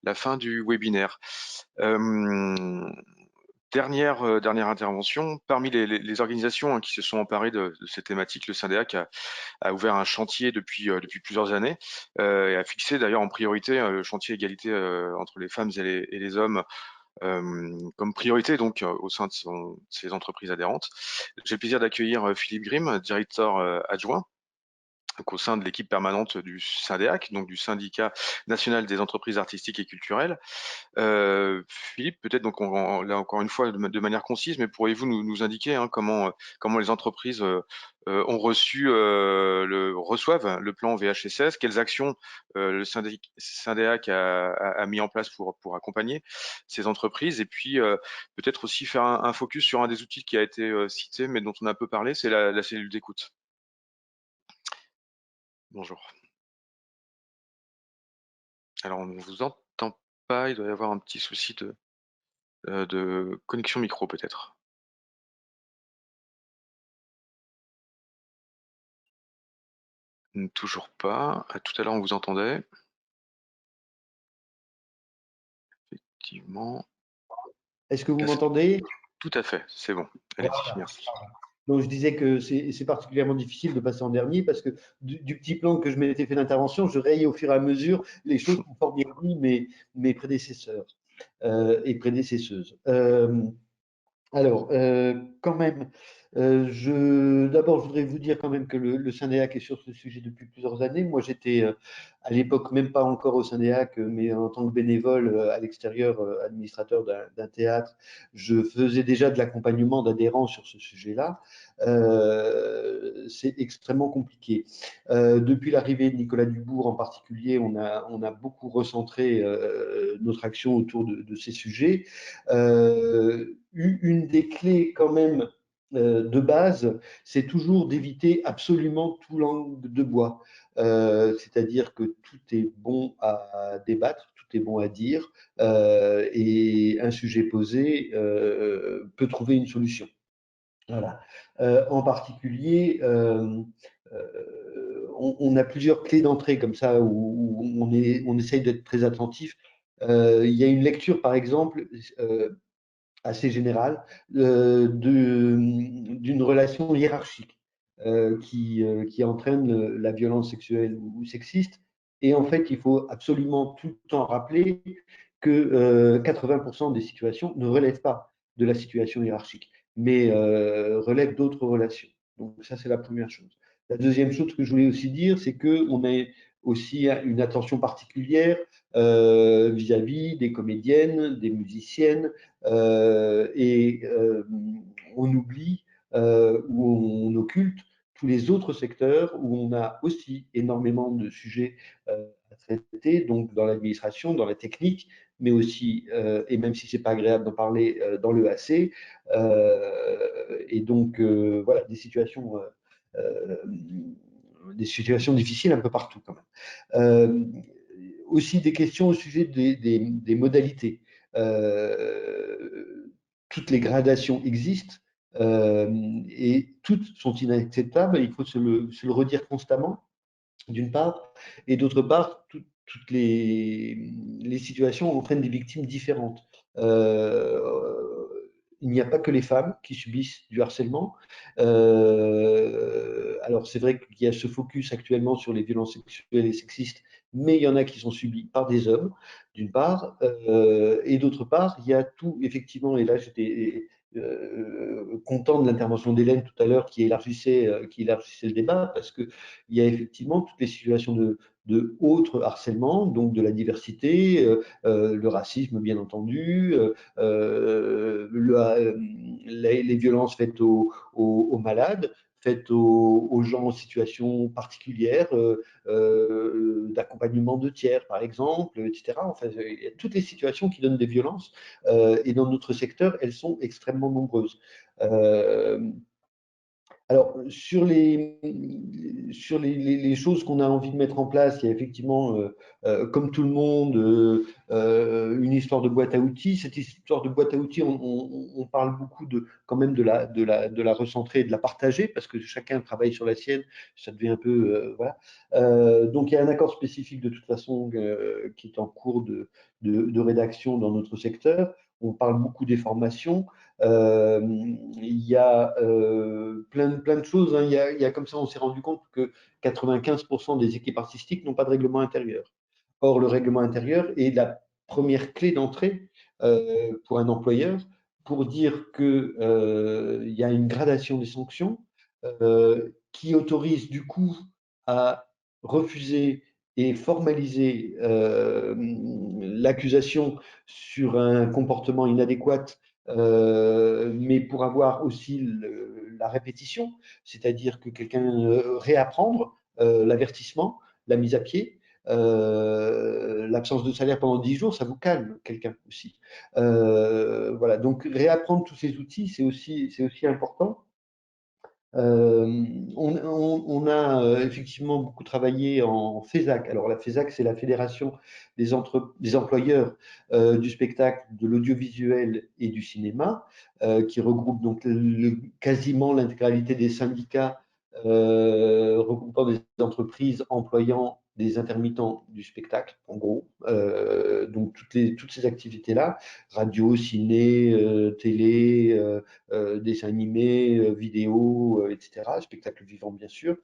Speaker 1: la fin du webinaire. Dernière intervention, parmi les organisations qui se sont emparées de cette thématique, le Syndeac a ouvert un chantier depuis plusieurs années et a fixé d'ailleurs en priorité le chantier égalité entre les femmes et les hommes comme priorité donc au sein de ses entreprises adhérentes. J'ai le plaisir d'accueillir Philippe Grimm, directeur adjoint. Donc, au sein de l'équipe permanente du Syndeac, donc du Syndicat national des entreprises artistiques et culturelles. Philippe, peut-être donc là encore une fois de manière concise, mais pourriez-vous nous indiquer comment les entreprises ont reçoivent le plan VHSS, quelles actions le Syndeac a mis en place pour accompagner ces entreprises, et puis peut-être aussi faire un focus sur un des outils qui a été cité mais dont on a peu parlé, c'est la cellule d'écoute. Bonjour. Alors on ne vous entend pas, il doit y avoir un petit souci de connexion micro peut-être. Toujours pas. Tout à l'heure, on vous entendait. Effectivement.
Speaker 8: Est-ce que vous m'entendez?
Speaker 1: Tout à fait, c'est bon. Allez-y,
Speaker 8: Voilà.
Speaker 1: merci.
Speaker 8: Donc, je disais que c'est particulièrement difficile de passer en dernier parce que du petit plan que je m'étais fait d'intervention, je raye au fur et à mesure les choses qu'ont fort bien dit mes prédécesseurs et prédécesseuses. Quand même, d'abord, je voudrais vous dire quand même que le Syndeac est sur ce sujet depuis plusieurs années. Moi, j'étais à l'époque même pas encore au Syndeac, mais en tant que bénévole à l'extérieur, administrateur d'un théâtre, je faisais déjà de l'accompagnement d'adhérents sur ce sujet-là. C'est extrêmement compliqué. Depuis l'arrivée de Nicolas Dubourg en particulier, on a beaucoup recentré notre action autour de ces sujets. Une des clés quand même de base, c'est toujours d'éviter absolument tout langue de bois. C'est-à-dire que tout est bon à débattre, tout est bon à dire, et un sujet posé peut trouver une solution. Voilà. En particulier, on a plusieurs clés d'entrée comme ça où on essaye d'être très attentif. Il y a une lecture, par exemple, assez générale d'une relation hiérarchique qui entraîne la violence sexuelle ou sexiste. Et en fait, il faut absolument tout le temps rappeler que 80% des situations ne relèvent pas de la situation hiérarchique, mais relèvent d'autres relations. Donc ça, c'est la première chose. La deuxième chose que je voulais aussi dire, c'est qu'on a aussi une attention particulière vis-à-vis des comédiennes, des musiciennes, et on oublie ou on occulte tous les autres secteurs où on a aussi énormément de sujets à traiter, donc dans l'administration, dans la technique, mais aussi, et même si c'est pas agréable d'en parler, dans le AC, et donc voilà, des situations difficiles un peu partout quand même. Aussi des questions au sujet des modalités. Toutes les gradations existent et toutes sont inacceptables. Il faut se le redire constamment, d'une part, et d'autre part, toutes les situations entraînent des victimes différentes. Il n'y a pas que les femmes qui subissent du harcèlement. Alors c'est vrai qu'il y a ce focus actuellement sur les violences sexuelles et sexistes, mais il y en a qui sont subies par des hommes, d'une part, et d'autre part, il y a tout, effectivement, et là j'étais content de l'intervention d'Hélène tout à l'heure qui élargissait le débat, parce qu'il y a effectivement toutes les situations de autres harcèlements, donc de la diversité, le racisme bien entendu, les violences faites aux malades, faites aux gens en situation particulière, d'accompagnement de tiers par exemple, etc. Enfin, il y a toutes les situations qui donnent des violences, et dans notre secteur, elles sont extrêmement nombreuses. Alors, sur les choses qu'on a envie de mettre en place, il y a effectivement, comme tout le monde, une histoire de boîte à outils. Cette histoire de boîte à outils, on parle beaucoup quand même de la recentrer et de la partager, parce que chacun travaille sur la sienne, ça devient un peu… voilà. Donc, il y a un accord spécifique de toute façon qui est en cours de rédaction dans notre secteur. On parle beaucoup des formations. Il y a plein de choses, hein. Il y a comme ça, on s'est rendu compte que 95% des équipes artistiques n'ont pas de règlement intérieur. Or, le règlement intérieur est la première clé d'entrée pour un employeur pour dire qu'il y a une gradation des sanctions qui autorise du coup à refuser et formaliser l'accusation sur un comportement inadéquat, mais pour avoir aussi la répétition, c'est-à-dire que quelqu'un réapprendre l'avertissement, la mise à pied, l'absence de salaire pendant 10 jours, ça vous calme quelqu'un aussi. Voilà, donc réapprendre tous ces outils, c'est aussi important. On a effectivement beaucoup travaillé en FESAC. Alors la FESAC, c'est la Fédération des employeurs du spectacle, de l'audiovisuel et du cinéma, qui regroupe donc quasiment l'intégralité des syndicats regroupant des entreprises employant des intermittents du spectacle, en gros. Donc toutes ces activités-là, radio, ciné, télé, dessins animés, vidéos, etc., spectacle vivant bien sûr.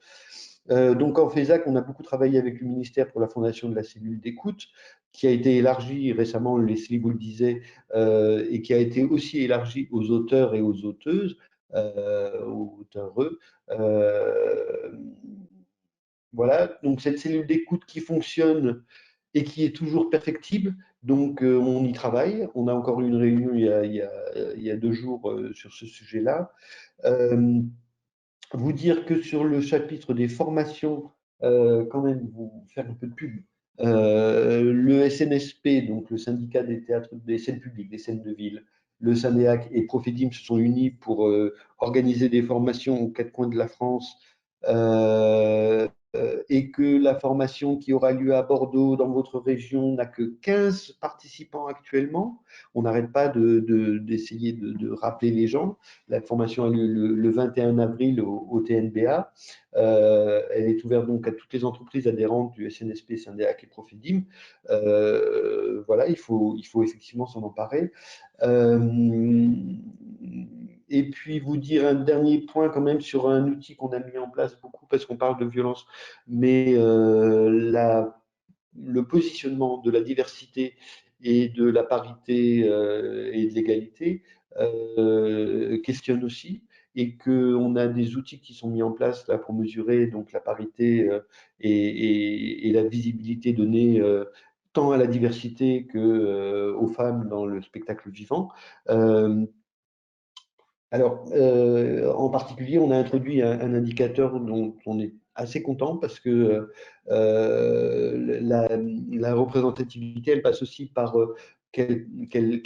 Speaker 8: Donc en FESAC, on a beaucoup travaillé avec le ministère pour la fondation de la cellule d'écoute, qui a été élargie récemment, Leslie vous le disait, et qui a été aussi élargie aux auteurs et aux auteuses, aux auteureux. Voilà, donc cette cellule d'écoute qui fonctionne et qui est toujours perfectible. Donc, on y travaille. On a encore eu une réunion il y a 2 jours sur ce sujet-là. Vous dire que sur le chapitre des formations, quand même, vous faire un peu de pub. Le SNSP, donc le syndicat des théâtres, des scènes publiques, des scènes de ville, le SANEAC et Profedim se sont unis pour organiser des formations aux 4 coins de la France. Et que la formation qui aura lieu à Bordeaux, dans votre région, n'a que 15 participants actuellement. On n'arrête pas d'essayer de rappeler les gens. La formation a lieu le 21 avril au TNBA. Elle est ouverte donc à toutes les entreprises adhérentes du SNSP, Syndeac et Profedim. Voilà, il faut effectivement s'en emparer. Et puis vous dire un dernier point quand même sur un outil qu'on a mis en place beaucoup parce qu'on parle de violence, mais le positionnement de la diversité et de la parité et de l'égalité questionne aussi, et qu'on a des outils qui sont mis en place là pour mesurer donc la parité et la visibilité donnée tant à la diversité que aux femmes dans le spectacle vivant. Alors, en particulier, on a introduit un indicateur dont on est assez content parce que la représentativité, elle passe aussi par quelle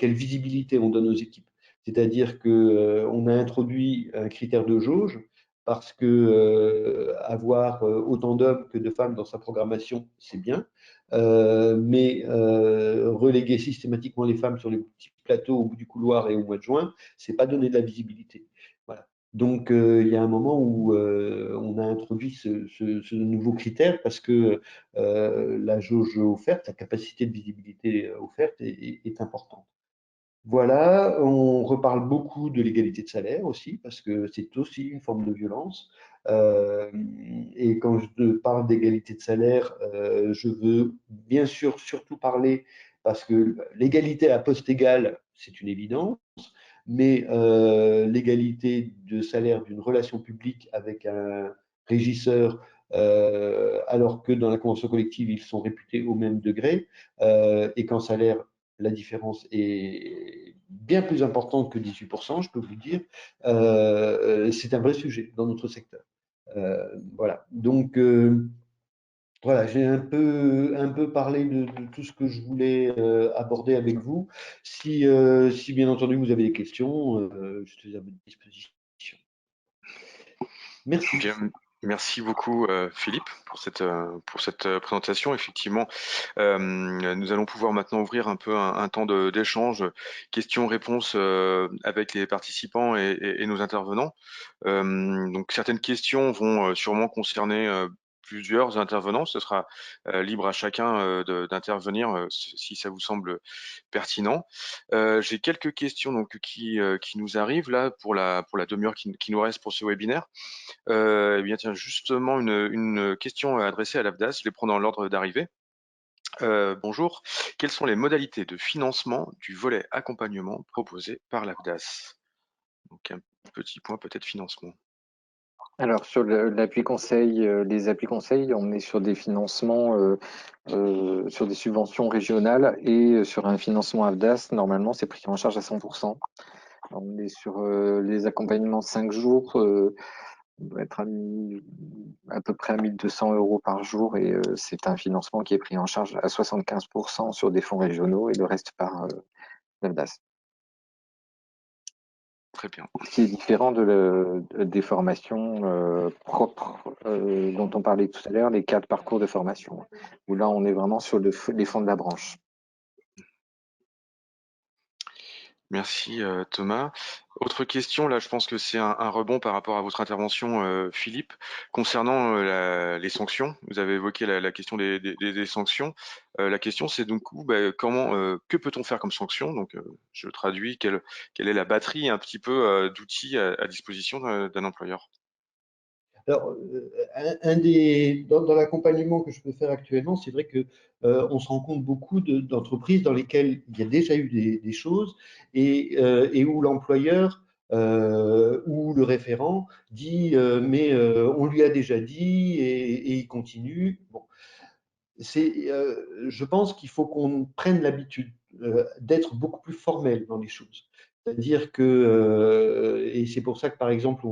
Speaker 8: visibilité on donne aux équipes. C'est-à-dire qu'on a introduit un critère de jauge parce que avoir autant d'hommes que de femmes dans sa programmation, c'est bien, mais reléguer systématiquement les femmes sur les petits plateaux au bout du couloir et au mois de juin, c'est pas donner de la visibilité. Voilà. Donc, il y a un moment où on a introduit ce nouveau critère parce que la jauge offerte, la capacité de visibilité offerte est importante. Voilà, on reparle beaucoup de l'égalité de salaire aussi, parce que c'est aussi une forme de violence. Et quand je parle d'égalité de salaire, je veux bien sûr surtout parler, parce que l'égalité à poste égal, c'est une évidence, mais l'égalité de salaire d'une relation publique avec un régisseur, alors que dans la convention collective, ils sont réputés au même degré, et qu'en salaire, la différence est bien plus importante que 18%, je peux vous dire. C'est un vrai sujet dans notre secteur. Voilà. Donc, voilà, j'ai un peu parlé de tout ce que je voulais aborder avec vous. Si bien entendu vous avez des questions, je suis à votre disposition. Merci.
Speaker 1: Bien, merci beaucoup Philippe pour cette présentation. Effectivement, nous allons pouvoir maintenant ouvrir un peu un temps d'échange, questions-réponses avec les participants et nos intervenants. Donc certaines questions vont sûrement concerner plusieurs intervenants. Ce sera libre à chacun d'intervenir si ça vous semble pertinent. J'ai quelques questions donc qui nous arrivent là pour la demi-heure qui nous reste pour ce webinaire. Eh bien, tiens, justement, une question adressée à l'AFDAS, je les prends dans l'ordre d'arrivée. Bonjour, quelles sont les modalités de financement du volet accompagnement proposé par l'AFDAS? Donc, un petit point peut-être financement.
Speaker 7: Alors, sur l'appui conseil, les appui conseils, on est sur des financements, sur des subventions régionales et sur un financement AFDAS, normalement, c'est pris en charge à 100%. On est sur les accompagnements 5 jours, on doit être à peu près à 1 200 € par jour et c'est un financement qui est pris en charge à 75% sur des fonds régionaux et le reste par l'AFDAS.
Speaker 1: Très bien.
Speaker 7: Ce qui est différent des formations propres dont on parlait tout à l'heure, les 4 parcours de formation, où là on est vraiment sur les fonds de la branche.
Speaker 1: Merci Thomas. Autre question, là je pense que c'est un rebond par rapport à votre intervention Philippe, concernant les sanctions. Vous avez évoqué la question des sanctions. La question c'est donc que peut-on faire comme sanction? Donc je traduis, quelle est la batterie un petit peu d'outils à disposition d'un employeur?
Speaker 8: Alors, dans l'accompagnement que je peux faire actuellement, c'est vrai que on se rend compte beaucoup d'entreprises dans lesquelles il y a déjà eu des choses et où l'employeur ou le référent dit mais on lui a déjà dit et il continue. Bon, je pense qu'il faut qu'on prenne l'habitude d'être beaucoup plus formel dans les choses. C'est-à-dire que, et c'est pour ça que par exemple,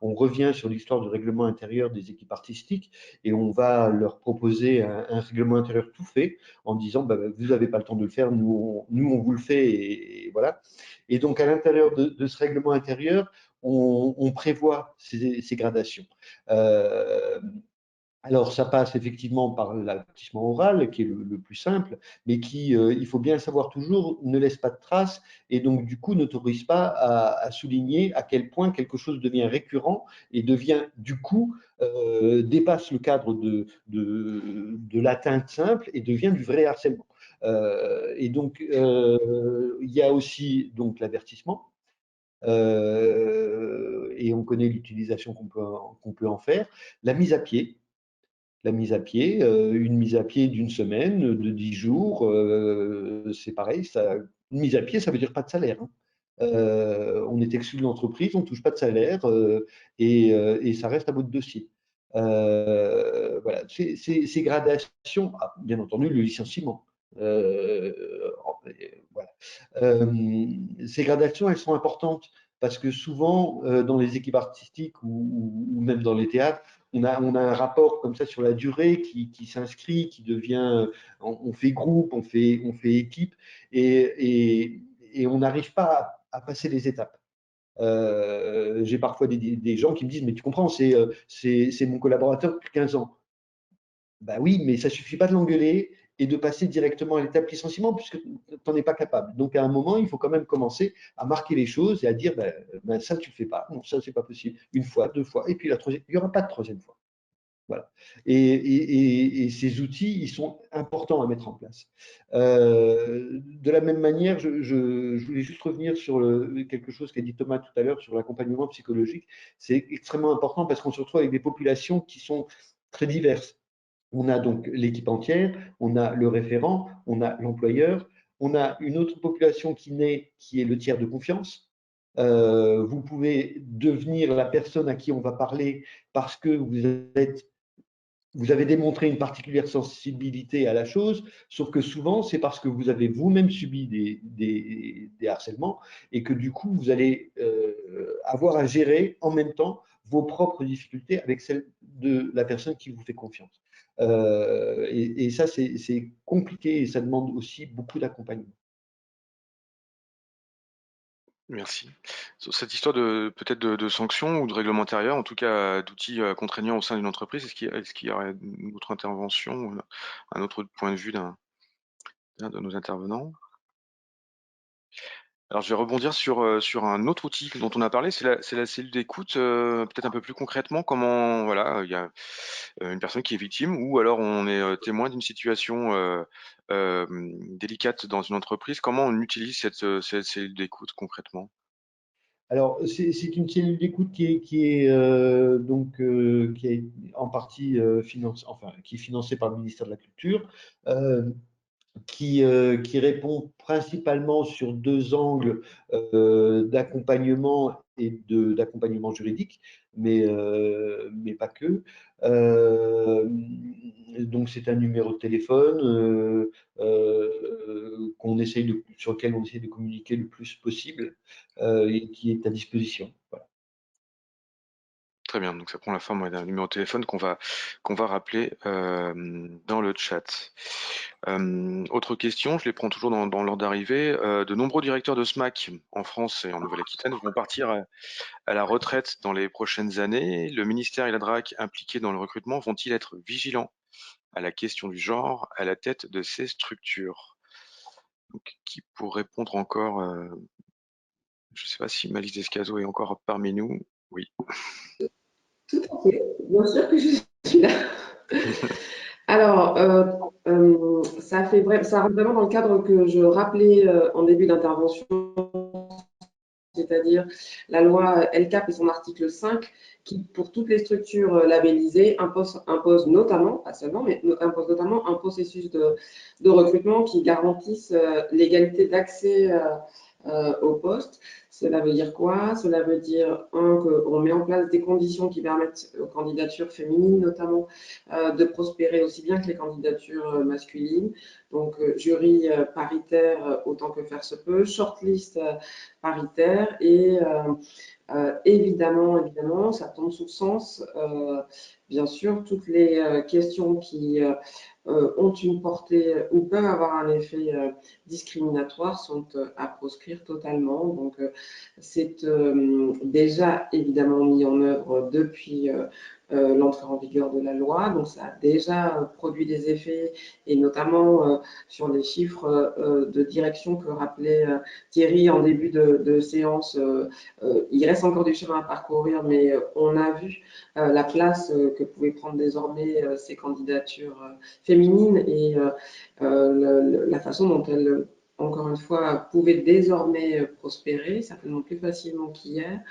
Speaker 8: on revient sur l'histoire du règlement intérieur des équipes artistiques et on va leur proposer un règlement intérieur tout fait en disant bah, vous n'avez pas le temps de le faire, nous on vous le fait et voilà. Et donc à l'intérieur de ce règlement intérieur, on prévoit ces gradations. Alors, ça passe effectivement par l'avertissement oral, qui est le plus simple, mais qui, il faut bien le savoir toujours, ne laisse pas de traces et donc, du coup, n'autorise pas à souligner à quel point quelque chose devient récurrent et devient, du coup, dépasse le cadre de l'atteinte simple et devient du vrai harcèlement. Et donc, il y a aussi donc l'avertissement. Et on connaît l'utilisation qu'on peut en faire. La mise à pied, une mise à pied d'une semaine, de 10 jours, c'est pareil. Une mise à pied, ça veut dire pas de salaire. Hein. On est exclu de l'entreprise, on ne touche pas de salaire et ça reste à votre dossier. Voilà, ces gradations, bien entendu, le licenciement. Voilà. Ces gradations, elles sont importantes parce que souvent, dans les équipes artistiques ou même dans les théâtres, on a un rapport comme ça sur la durée qui s'inscrit, qui devient, on fait groupe, on fait équipe, et on n'arrive pas à passer les étapes. J'ai parfois des gens qui me disent, mais tu comprends, c'est mon collaborateur depuis 15 ans. Ben oui, mais ça suffit pas de l'engueuler et de passer directement à l'étape licenciement puisque tu n'en es pas capable. Donc, à un moment, il faut quand même commencer à marquer les choses et à dire, ça, tu ne le fais pas. Non, ça, c'est pas possible. Une fois, deux fois. Et puis, la troisième, il n'y aura pas de troisième fois. Voilà. Et ces outils, ils sont importants à mettre en place. De la même manière, je voulais juste revenir sur quelque chose qu'a dit Thomas tout à l'heure sur l'accompagnement psychologique. C'est extrêmement important parce qu'on se retrouve avec des populations qui sont très diverses. On a donc l'équipe entière, on a le référent, on a l'employeur, on a une autre population qui naît, qui est le tiers de confiance. Vous pouvez devenir la personne à qui on va parler parce que vous avez démontré une particulière sensibilité à la chose, sauf que souvent, c'est parce que vous avez vous-même subi des harcèlements et que du coup, vous allez avoir à gérer en même temps vos propres difficultés avec celles de la personne qui vous fait confiance. Et ça, c'est compliqué et ça demande aussi beaucoup d'accompagnement.
Speaker 1: Merci. Sur cette histoire peut-être de sanctions ou de règlement intérieur, en tout cas d'outils contraignants au sein d'une entreprise, est-ce qu'il y aurait une autre intervention, ou un autre point de vue d'un de nos intervenants? Alors je vais rebondir sur un autre outil dont on a parlé, c'est la cellule d'écoute, peut-être un peu plus concrètement, comment voilà, il y a, une personne qui est victime ou alors on est, témoin d'une situation, délicate dans une entreprise. Comment on utilise cette cellule d'écoute concrètement?
Speaker 8: Alors, c'est une cellule d'écoute qui est en partie qui est financée par le ministère de la Culture, qui répond principalement sur deux angles d'accompagnement et d'accompagnement juridique, mais pas que. Donc, c'est un numéro de téléphone sur lequel on essaie de communiquer le plus possible et qui est à disposition. Voilà.
Speaker 1: Très bien, donc ça prend la forme, ouais, d'un numéro de téléphone qu'on va rappeler, dans le chat. Autre question, je les prends toujours dans l'ordre d'arrivée. De nombreux directeurs de SMAC en France et en Nouvelle-Aquitaine vont partir à la retraite dans les prochaines années. Le ministère et la DRAC impliqués dans le recrutement vont-ils être vigilants à la question du genre à la tête de ces structures? Donc, qui pour répondre encore, je ne sais pas si Malice Descazo est encore parmi nous. Oui.
Speaker 3: Tout à fait, bien sûr que je suis là. Alors, ça rentre vraiment dans le cadre que je rappelais en début d'intervention, c'est-à-dire la loi LCAP et son article 5, qui, pour toutes les structures labellisées, impose notamment, pas seulement, mais impose notamment un processus de recrutement qui garantisse l'égalité d'accès au poste. Cela veut dire quoi? Cela veut dire, qu'on met en place des conditions qui permettent aux candidatures féminines, notamment, de prospérer aussi bien que les candidatures masculines. Donc, jury paritaire autant que faire se peut, shortlist paritaire et évidemment, ça tombe sous le sens, bien sûr, toutes les questions qui ont une portée ou peuvent avoir un effet discriminatoire sont à proscrire totalement. Donc, c'est déjà évidemment mis en œuvre depuis l'entrée en vigueur de la loi. Donc, ça a déjà produit des effets et notamment sur les chiffres de direction que rappelait Thierry en début de séance. Il reste encore du chemin à parcourir, mais on a vu la place que pouvaient prendre désormais ces candidatures féminines et la façon dont elles, encore une fois, pouvaient désormais prospérer, certainement plus facilement qu'hier.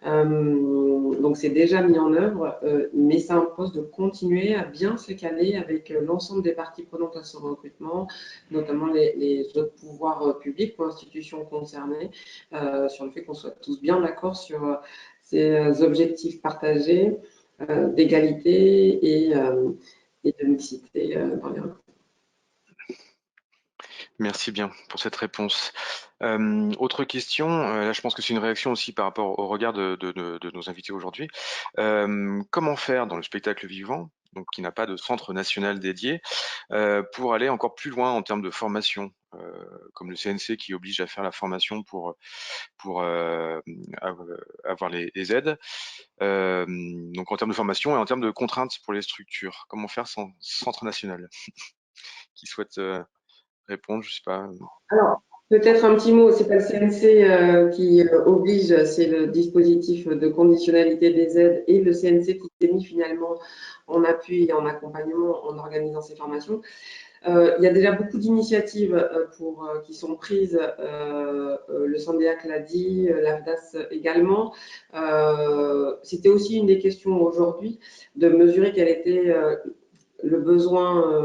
Speaker 3: Donc c'est déjà mis en œuvre, mais ça impose de continuer à bien se caler avec l'ensemble des parties prenantes à ce recrutement, notamment les autres pouvoirs publics ou institutions concernées, sur le fait qu'on soit tous bien d'accord sur ces objectifs partagés d'égalité et de mixité dans les recrutements.
Speaker 1: Merci bien pour cette réponse. Autre question, là je pense que c'est une réaction aussi par rapport au regard de nos invités aujourd'hui. Comment faire dans le spectacle vivant, donc qui n'a pas de centre national dédié, pour aller encore plus loin en termes de formation, comme le CNC qui oblige à faire la formation pour avoir les aides. Donc en termes de formation et en termes de contraintes pour les structures, comment faire sans centre national? qui souhaite répondre, je sais pas.
Speaker 3: Alors, peut-être un petit mot, c'est pas le CNC qui oblige, c'est le dispositif de conditionnalité des aides et le CNC qui s'est mis finalement en appui et en accompagnement en organisant ces formations. Il y a déjà beaucoup d'initiatives qui sont prises, le Sandéac l'a dit, l'AFDAS également. C'était aussi une des questions aujourd'hui de mesurer quel était le besoin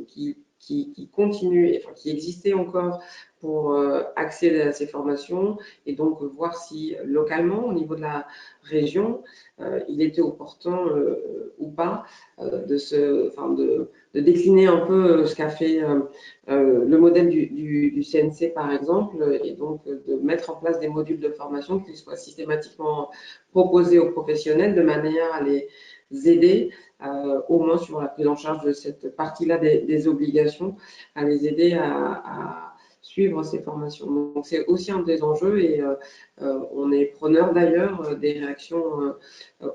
Speaker 3: qui continue, enfin, qui existait encore pour accéder à ces formations et donc voir si localement, au niveau de la région, il était opportun ou pas de décliner un peu ce qu'a fait le modèle du CNC par exemple et donc de mettre en place des modules de formation qui soient systématiquement proposés aux professionnels de manière à les aider au moins sur la prise en charge de cette partie-là des obligations, à les aider à suivre ces formations. Donc c'est aussi un des enjeux et on est preneur d'ailleurs des réactions,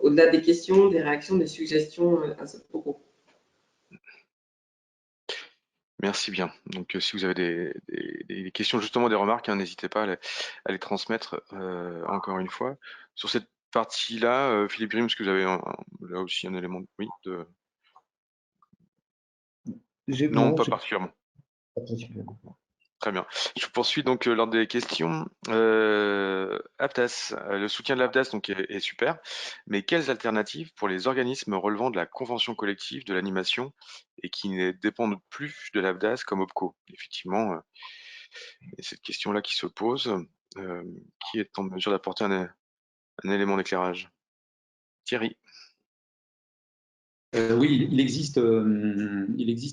Speaker 3: au-delà des questions, des réactions, des suggestions à ce propos.
Speaker 1: Merci bien. Donc, si vous avez des questions, justement des remarques, hein, n'hésitez pas à les transmettre encore une fois. Sur cette partie-là, Philippe Grimm, est-ce que vous avez là aussi un élément oui, Non, pas particulièrement.
Speaker 8: Pas particulièrement.
Speaker 1: Très bien. Je poursuis donc lors des questions. AFDAS, le soutien de l'AFDAS donc, est super, mais quelles alternatives pour les organismes relevant de la convention collective de l'animation et qui ne dépendent plus de l'AFDAS comme OPCO? Effectivement, il y a cette question-là qui se pose. Qui est en mesure d'apporter un élément d'éclairage? Thierry.
Speaker 2: Oui, il existe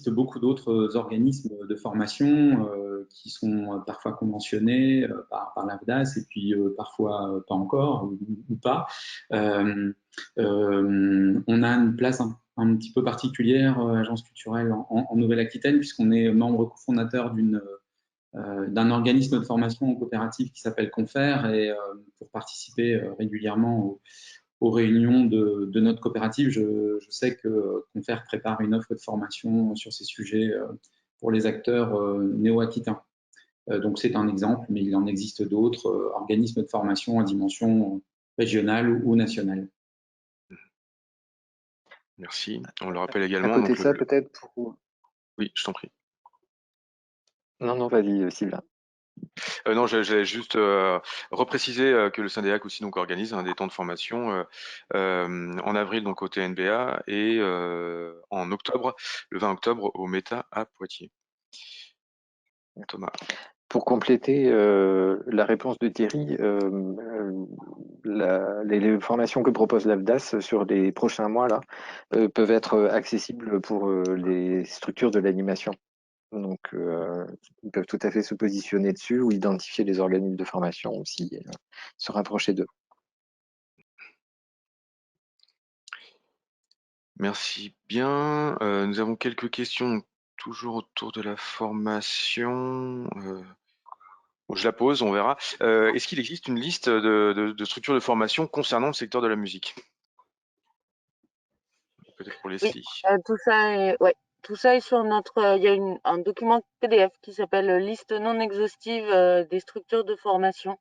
Speaker 2: beaucoup d'autres organismes de formation qui sont parfois conventionnés par l'AFDAS et puis parfois pas encore ou pas. On a une place un petit peu particulière, Agence culturelle en Nouvelle-Aquitaine, puisqu'on est membre cofondateur d'un organisme de formation en coopérative qui s'appelle Confer et pour participer régulièrement aux réunions de notre coopérative, je sais que Confer prépare une offre de formation sur ces sujets pour les acteurs néo-aquitains. Donc c'est un exemple, mais il en existe d'autres organismes de formation à dimension régionale ou nationale.
Speaker 1: Merci. On le rappelle également.
Speaker 7: À côté de ça, peut-être pour...
Speaker 1: Oui, je t'en prie.
Speaker 7: Non, vas-y, Sylvain.
Speaker 1: Non, j'allais juste repréciser que le Syndeac aussi donc organise des temps de formation en avril donc au TNBA et en octobre, le 20 octobre au META à Poitiers. Thomas.
Speaker 7: Pour compléter la réponse de Thierry, les formations que propose l'AFDAS sur les prochains mois là, peuvent être accessibles pour les structures de l'animation. Donc, ils peuvent tout à fait se positionner dessus ou identifier les organismes de formation aussi, se rapprocher d'eux.
Speaker 1: Merci bien. Nous avons quelques questions toujours autour de la formation. Bon, je la pose, on verra. Est-ce qu'il existe une liste de structures de formation concernant le secteur de la musique? Peut-être pour Leslie.
Speaker 6: Oui, tout ça est sur notre. Il y a un document PDF qui s'appelle Liste non exhaustive des structures de formation,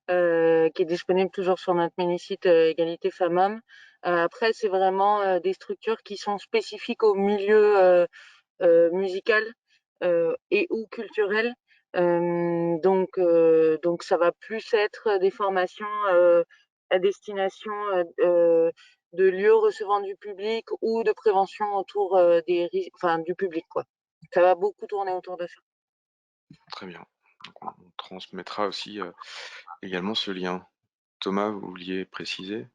Speaker 6: qui est disponible toujours sur notre mini-site Égalité Femmes-Hommes. Après, c'est vraiment des structures qui sont spécifiques au milieu musical et ou culturel. Donc, ça va plus être des formations à destination de lieux recevant du public ou de prévention autour du public, quoi. Ça va beaucoup tourner autour de ça.
Speaker 1: Très bien. Donc, on transmettra aussi également ce lien. Thomas, vous vouliez préciser?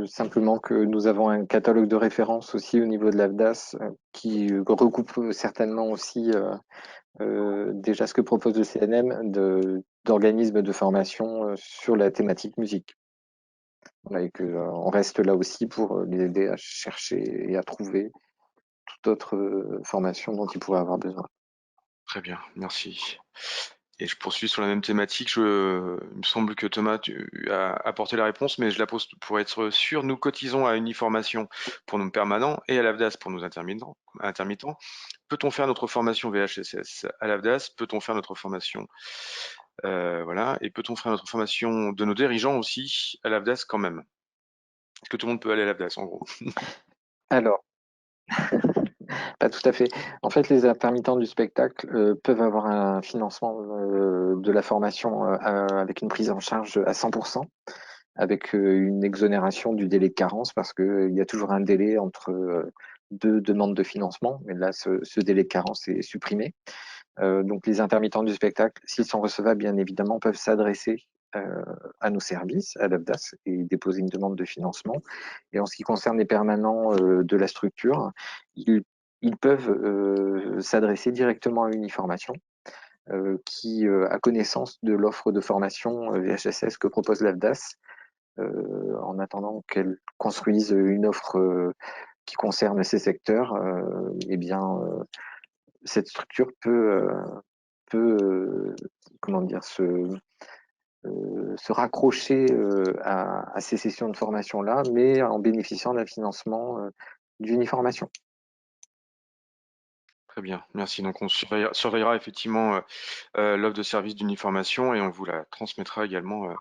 Speaker 7: Simplement que nous avons un catalogue de références aussi au niveau de l'AFDAS qui recoupe certainement aussi déjà ce que propose le CNM d'organismes de formation sur la thématique musique. Voilà, et on reste là aussi pour les aider à chercher et à trouver toute autre formation dont ils pourraient avoir besoin.
Speaker 1: Très bien, merci. Et je poursuis sur la même thématique. Il me semble que Thomas, tu as apporté la réponse, mais je la pose pour être sûr. Nous cotisons à Uniformation pour nos permanents et à l'AFDAS pour nos intermittents. Peut-on faire notre formation VHSS à l'AFDAS? Peut-on faire notre formation voilà. Et peut-on faire notre formation de nos dirigeants aussi à l'AFDAS quand même? Est-ce que tout le monde peut aller à l'AFDAS en gros?
Speaker 7: Alors, pas tout à fait. En fait, les intermittents du spectacle peuvent avoir un financement de la formation avec une prise en charge à 100%, avec une exonération du délai de carence, parce qu'il y a toujours un délai entre deux demandes de financement, mais là, ce délai de carence est supprimé. Donc, les intermittents du spectacle, s'ils sont recevables, bien évidemment, peuvent s'adresser à nos services, à l'AFDAS, et déposer une demande de financement. Et en ce qui concerne les permanents de la structure, ils peuvent s'adresser directement à Uniformation, qui a connaissance de l'offre de formation VHSS que propose l'AFDAS, en attendant qu'elle construise une offre qui concerne ces secteurs. Eh bien, cette structure peut comment dire, se raccrocher à ces sessions de formation-là, mais en bénéficiant d'un financement d'Uniformation.
Speaker 1: Très bien, merci. Donc on surveillera effectivement l'offre de service d'Uniformation et on vous la transmettra également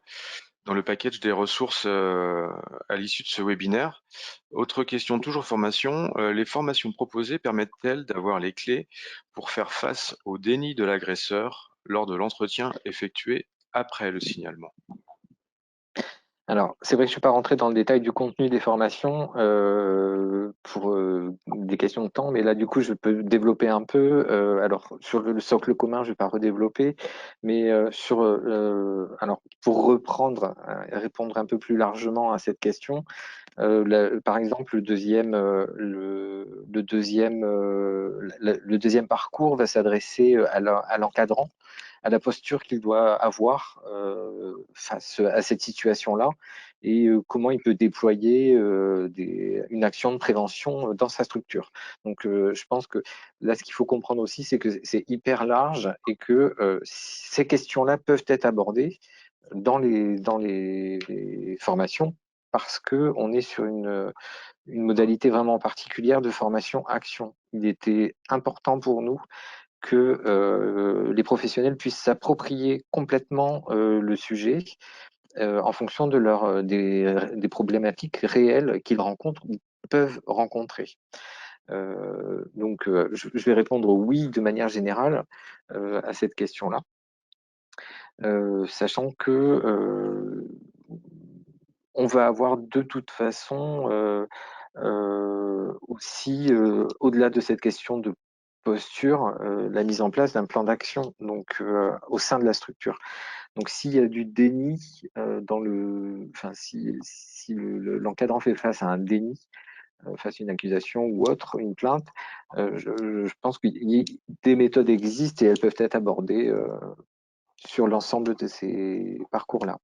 Speaker 1: dans le package des ressources à l'issue de ce webinaire. Autre question, toujours formation. Les formations proposées permettent-elles d'avoir les clés pour faire face au déni de l'agresseur lors de l'entretien effectué après le signalement?
Speaker 7: Alors, c'est vrai que je ne suis pas rentré dans le détail du contenu des formations pour des questions de temps, mais là, du coup, je peux développer un peu. Alors, sur le socle commun, je ne vais pas redévelopper, mais alors, pour reprendre, répondre un peu plus largement à cette question, par exemple, le deuxième parcours va s'adresser à l'encadrant, à la posture qu'il doit avoir face à cette situation-là et comment il peut déployer une action de prévention dans sa structure. Donc, je pense que là, ce qu'il faut comprendre aussi, c'est que c'est hyper large et que ces questions-là peuvent être abordées dans les formations parce qu'on est sur une modalité vraiment particulière de formation-action. Il était important pour nous que les professionnels puissent s'approprier complètement le sujet en fonction de des problématiques réelles qu'ils rencontrent ou peuvent rencontrer. Donc, je vais répondre oui de manière générale à cette question-là, sachant que on va avoir de toute façon aussi, au-delà de cette question de posture, la mise en place d'un plan d'action donc au sein de la structure. Donc s'il y a du déni si l'encadrant fait face à un déni, face à une accusation ou autre, une plainte, je pense que des méthodes existent et elles peuvent être abordées sur l'ensemble de ces parcours-là.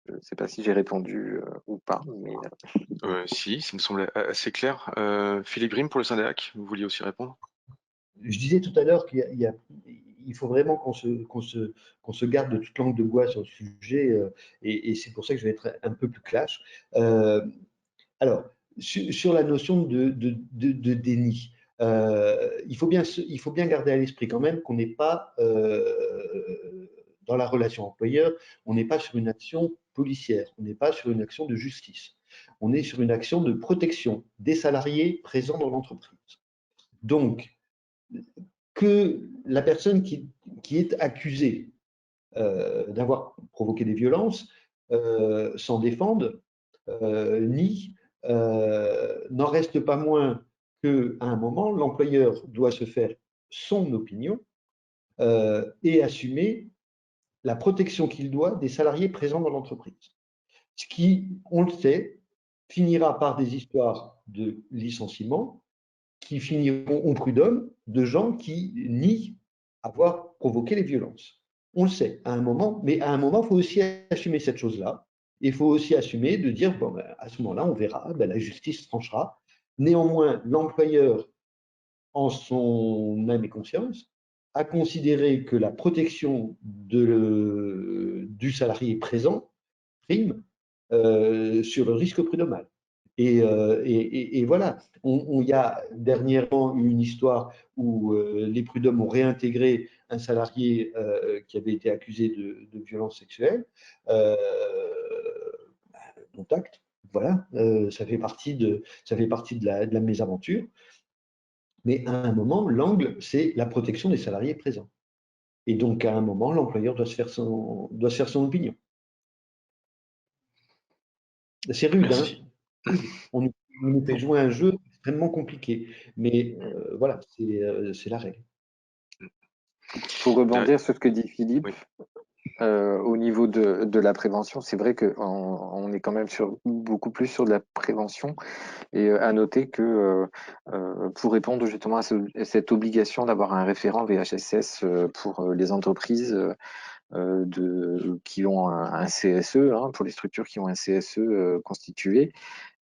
Speaker 7: Je ne sais pas si j'ai répondu ou pas, mais
Speaker 1: Si, ça me semble assez clair. Philippe Grimm pour le Syndac, vous vouliez aussi répondre?
Speaker 8: Je disais tout à l'heure qu'il faut vraiment qu'on se garde de toute langue de bois sur le sujet, et c'est pour ça que je vais être un peu plus clash. Alors, sur la notion de déni, il faut bien garder à l'esprit quand même qu'on n'est pas dans la relation employeur, on n'est pas sur une action policière, on n'est pas sur une action de justice, on est sur une action de protection des salariés présents dans l'entreprise. Donc, que la personne qui est accusée d'avoir provoqué des violences s'en défende, ni n'en reste pas moins qu'à un moment, l'employeur doit se faire son opinion et assumer la protection qu'il doit des salariés présents dans l'entreprise. Ce qui, on le sait, finira par des histoires de licenciement qui finiront au prud'homme de gens qui nient avoir provoqué les violences. On le sait à un moment, mais à un moment, il faut aussi assumer cette chose-là. Il faut aussi assumer de dire, bon, ben, à ce moment-là, on verra, ben, la justice tranchera. Néanmoins, l'employeur, en son âme et conscience, à considérer que la protection du salarié présent prime sur le risque prud'homal. Et voilà, il y a dernièrement eu une histoire où les prud'hommes ont réintégré un salarié qui avait été accusé de violence sexuelle. Contact, voilà, ça fait partie de la mésaventure. Mais à un moment, l'angle, c'est la protection des salariés présents. Et donc, à un moment, l'employeur doit se faire son opinion. C'est rude,
Speaker 1: Merci.
Speaker 8: hein. On nous fait jouer un jeu extrêmement compliqué. Mais voilà, c'est la règle.
Speaker 7: Pour rebondir sur ce que dit Philippe,
Speaker 1: Oui.
Speaker 7: au niveau de la prévention, c'est vrai qu'on est quand même beaucoup plus sur de la prévention. Et à noter que pour répondre justement à cette obligation d'avoir un référent VHSS pour les entreprises qui ont un CSE, hein, pour les structures qui ont un CSE constitué,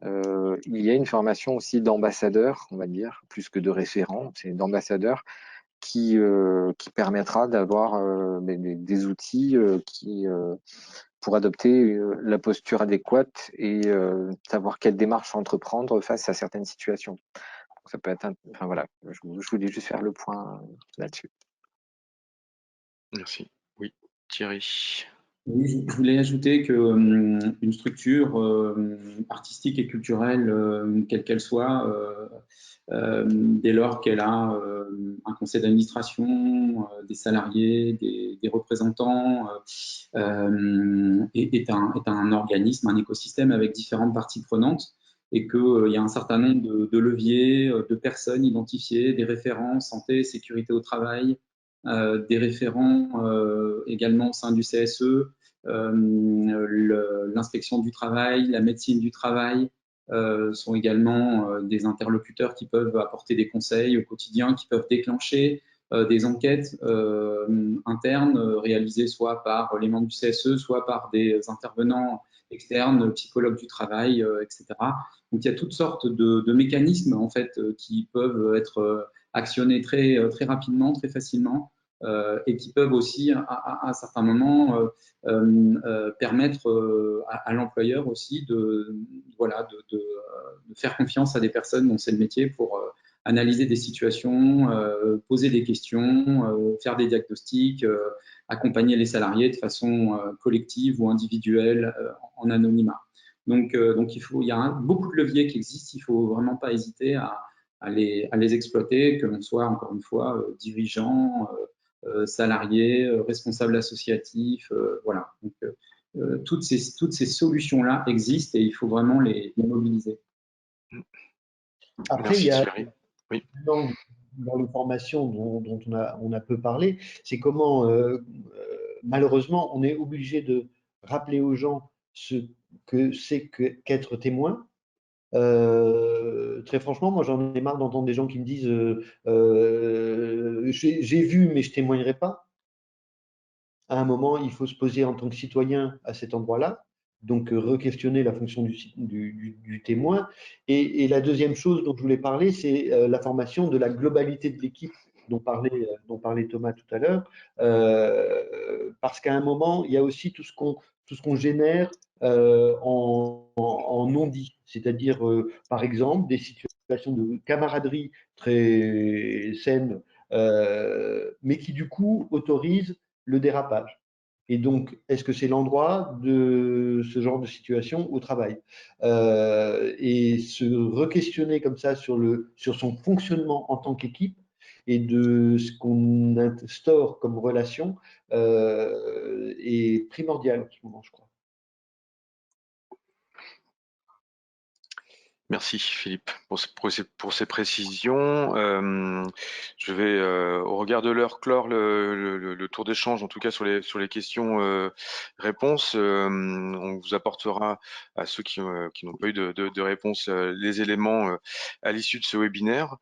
Speaker 7: il y a une formation aussi d'ambassadeur, on va dire, plus que de référent, c'est d'ambassadeur qui permettra d'avoir des outils pour adopter la posture adéquate et savoir quelle démarche entreprendre face à certaines situations. Donc, ça peut être enfin voilà, je voulais juste faire le point là-dessus.
Speaker 1: Merci. Oui, Thierry.
Speaker 2: Oui, je voulais ajouter que une structure artistique et culturelle, quelle qu'elle soit, dès lors qu'elle a un conseil d'administration, des salariés, des représentants, est un organisme, un écosystème avec différentes parties prenantes, et qu'il y a un certain nombre de leviers, de personnes identifiées, des référents santé, sécurité au travail, des référents également au sein du CSE, l'inspection du travail, la médecine du travail sont également des interlocuteurs qui peuvent apporter des conseils au quotidien, qui peuvent déclencher des enquêtes internes réalisées soit par les membres du CSE, soit par des intervenants externes, psychologues du travail, etc. Donc il y a toutes sortes de mécanismes en fait qui peuvent être actionnés très rapidement, très facilement, et qui peuvent aussi à certains moments permettre à l'employeur aussi de faire confiance à des personnes dont c'est le métier pour analyser des situations, poser des questions, faire des diagnostics, accompagner les salariés de façon collective ou individuelle en anonymat. Donc il y a beaucoup de leviers qui existent, il ne faut vraiment pas hésiter à les exploiter, que l'on soit encore une fois dirigeant, salarié, responsable associatif, voilà. Donc, toutes ces solutions-là existent et il faut vraiment les mobiliser.
Speaker 8: Après,
Speaker 1: Merci
Speaker 8: il y a
Speaker 1: Thierry. Oui.
Speaker 8: dans les formations dont on a peu parlé, c'est comment, malheureusement, on est obligé de rappeler aux gens ce que c'est qu'être témoin. Très franchement, moi j'en ai marre d'entendre des gens qui me disent j'ai vu mais je témoignerai pas. À un moment, il faut se poser en tant que citoyen à cet endroit-là, donc re-questionner la fonction du témoin. Et la deuxième chose dont je voulais parler, c'est la formation de la globalité de l'équipe dont parlait Thomas tout à l'heure, parce qu'à un moment, il y a aussi tout ce qu'on génère en non-dit, c'est-à-dire, par exemple, des situations de camaraderie très saines, mais qui du coup autorisent le dérapage. Et donc, est-ce que c'est l'endroit de ce genre de situation au travail et se re-questionner comme ça sur son fonctionnement en tant qu'équipe et de ce qu'on instaure comme relation est primordial en ce moment, je crois.
Speaker 1: Merci Philippe pour ces précisions. Je vais, au regard de l'heure, clore le tour d'échange, en tout cas sur les questions-réponses. On vous apportera à ceux qui n'ont pas eu de réponse les éléments à l'issue de ce webinaire.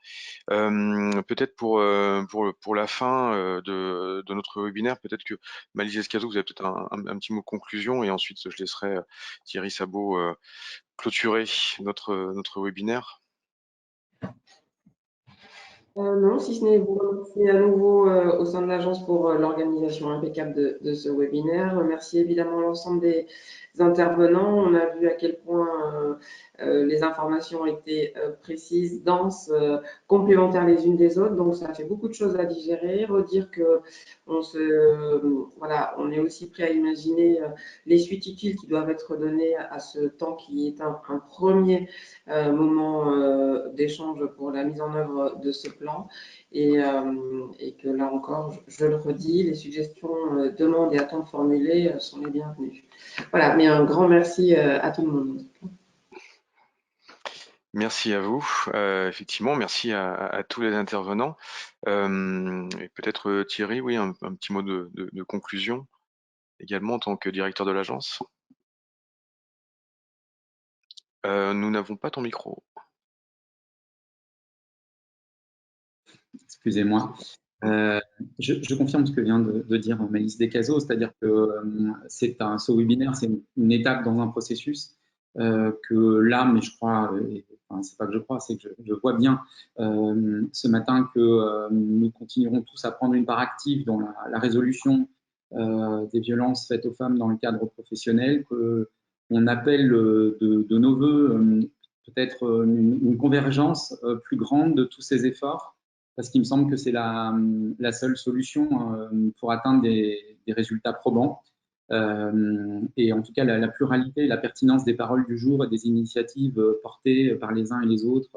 Speaker 1: Peut-être pour la fin de notre webinaire, peut-être que Maëlys Descazaux, vous avez peut-être un petit mot de conclusion et ensuite je laisserai Thierry Sabot clôturer notre webinaire.
Speaker 3: Non, si ce n'est vous remercier à nouveau au sein de l'agence pour l'organisation impeccable de ce webinaire. Merci évidemment l'ensemble des intervenants. On a vu à quel point les informations étaient précises, denses, complémentaires les unes des autres. Donc, ça fait beaucoup de choses à digérer. Redire que voilà, on est aussi prêt à imaginer les suites utiles qui doivent être données à ce temps qui est un premier moment d'échange pour la mise en œuvre de ce plan et que là encore, je le redis, les suggestions, demandes et attentes formulées sont les bienvenues. Voilà, mais un grand merci à tout le monde.
Speaker 1: Merci à vous. Effectivement, merci à tous les intervenants. Et peut-être Thierry, oui, un petit mot de conclusion également en tant que directeur de l'agence. Nous n'avons pas ton micro.
Speaker 2: Excusez-moi. Je confirme ce que vient de dire Maïs Descazaux, c'est-à-dire que ce webinaire, c'est une étape dans un processus que là, mais je crois, enfin, c'est pas que je crois, c'est que je vois bien ce matin que nous continuerons tous à prendre une part active dans la résolution des violences faites aux femmes dans le cadre professionnel, qu'on appelle de nos voeux peut-être une convergence plus grande de tous ces efforts, parce qu'il me semble que c'est la seule solution pour atteindre des résultats probants. Et en tout cas, la pluralité et la pertinence des paroles du jour et des initiatives portées par les uns et les autres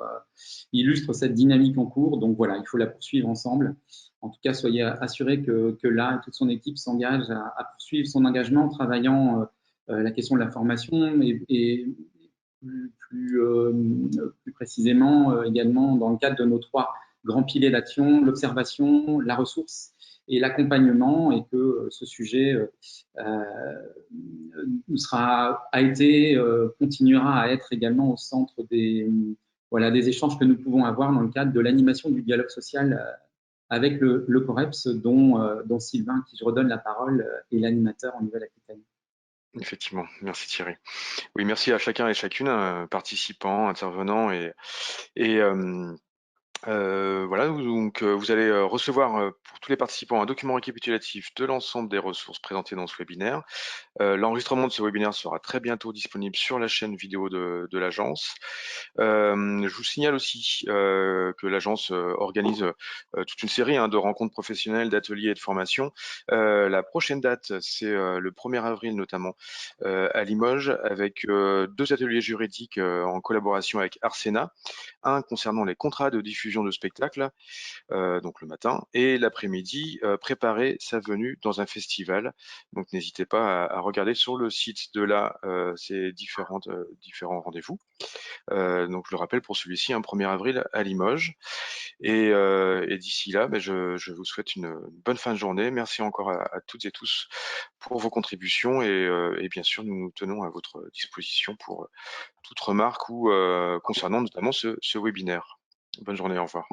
Speaker 2: illustrent cette dynamique en cours. Donc voilà, il faut la poursuivre ensemble. En tout cas, soyez assurés que là, toute son équipe s'engage à poursuivre son engagement en travaillant la question de la formation et plus précisément également dans le cadre de nos 3 grands piliers d'action, l'observation, la ressource et l'accompagnement, et que ce sujet continuera à être également au centre des échanges que nous pouvons avoir dans le cadre de l'animation du dialogue social avec le COREPS, dont Sylvain, qui je redonne la parole, est l'animateur en Nouvelle-Aquitaine.
Speaker 1: Effectivement, merci Thierry. Oui, merci à chacun et chacune, participants, intervenants et voilà, donc vous allez recevoir pour tous les participants un document récapitulatif de l'ensemble des ressources présentées dans ce webinaire. L'enregistrement de ce webinaire sera très bientôt disponible sur la chaîne vidéo de l'agence. Je vous signale aussi que l'agence organise toute une série de rencontres professionnelles, d'ateliers et de formations. La prochaine date, c'est le 1er avril notamment à Limoges, avec 2 ateliers juridiques en collaboration avec Arsena. Un concernant les contrats de diffusion de spectacles, donc le matin, et l'après-midi, préparer sa venue dans un festival. Donc n'hésitez pas à regarder sur le site de ces différents rendez-vous. Donc je le rappelle pour celui-ci, un 1er avril à Limoges. Et d'ici là, je vous souhaite une bonne fin de journée. Merci encore à toutes et tous pour vos contributions et bien sûr, nous nous tenons à votre disposition pour toute remarque ou concernant notamment ce webinaire. Bonne journée, au revoir.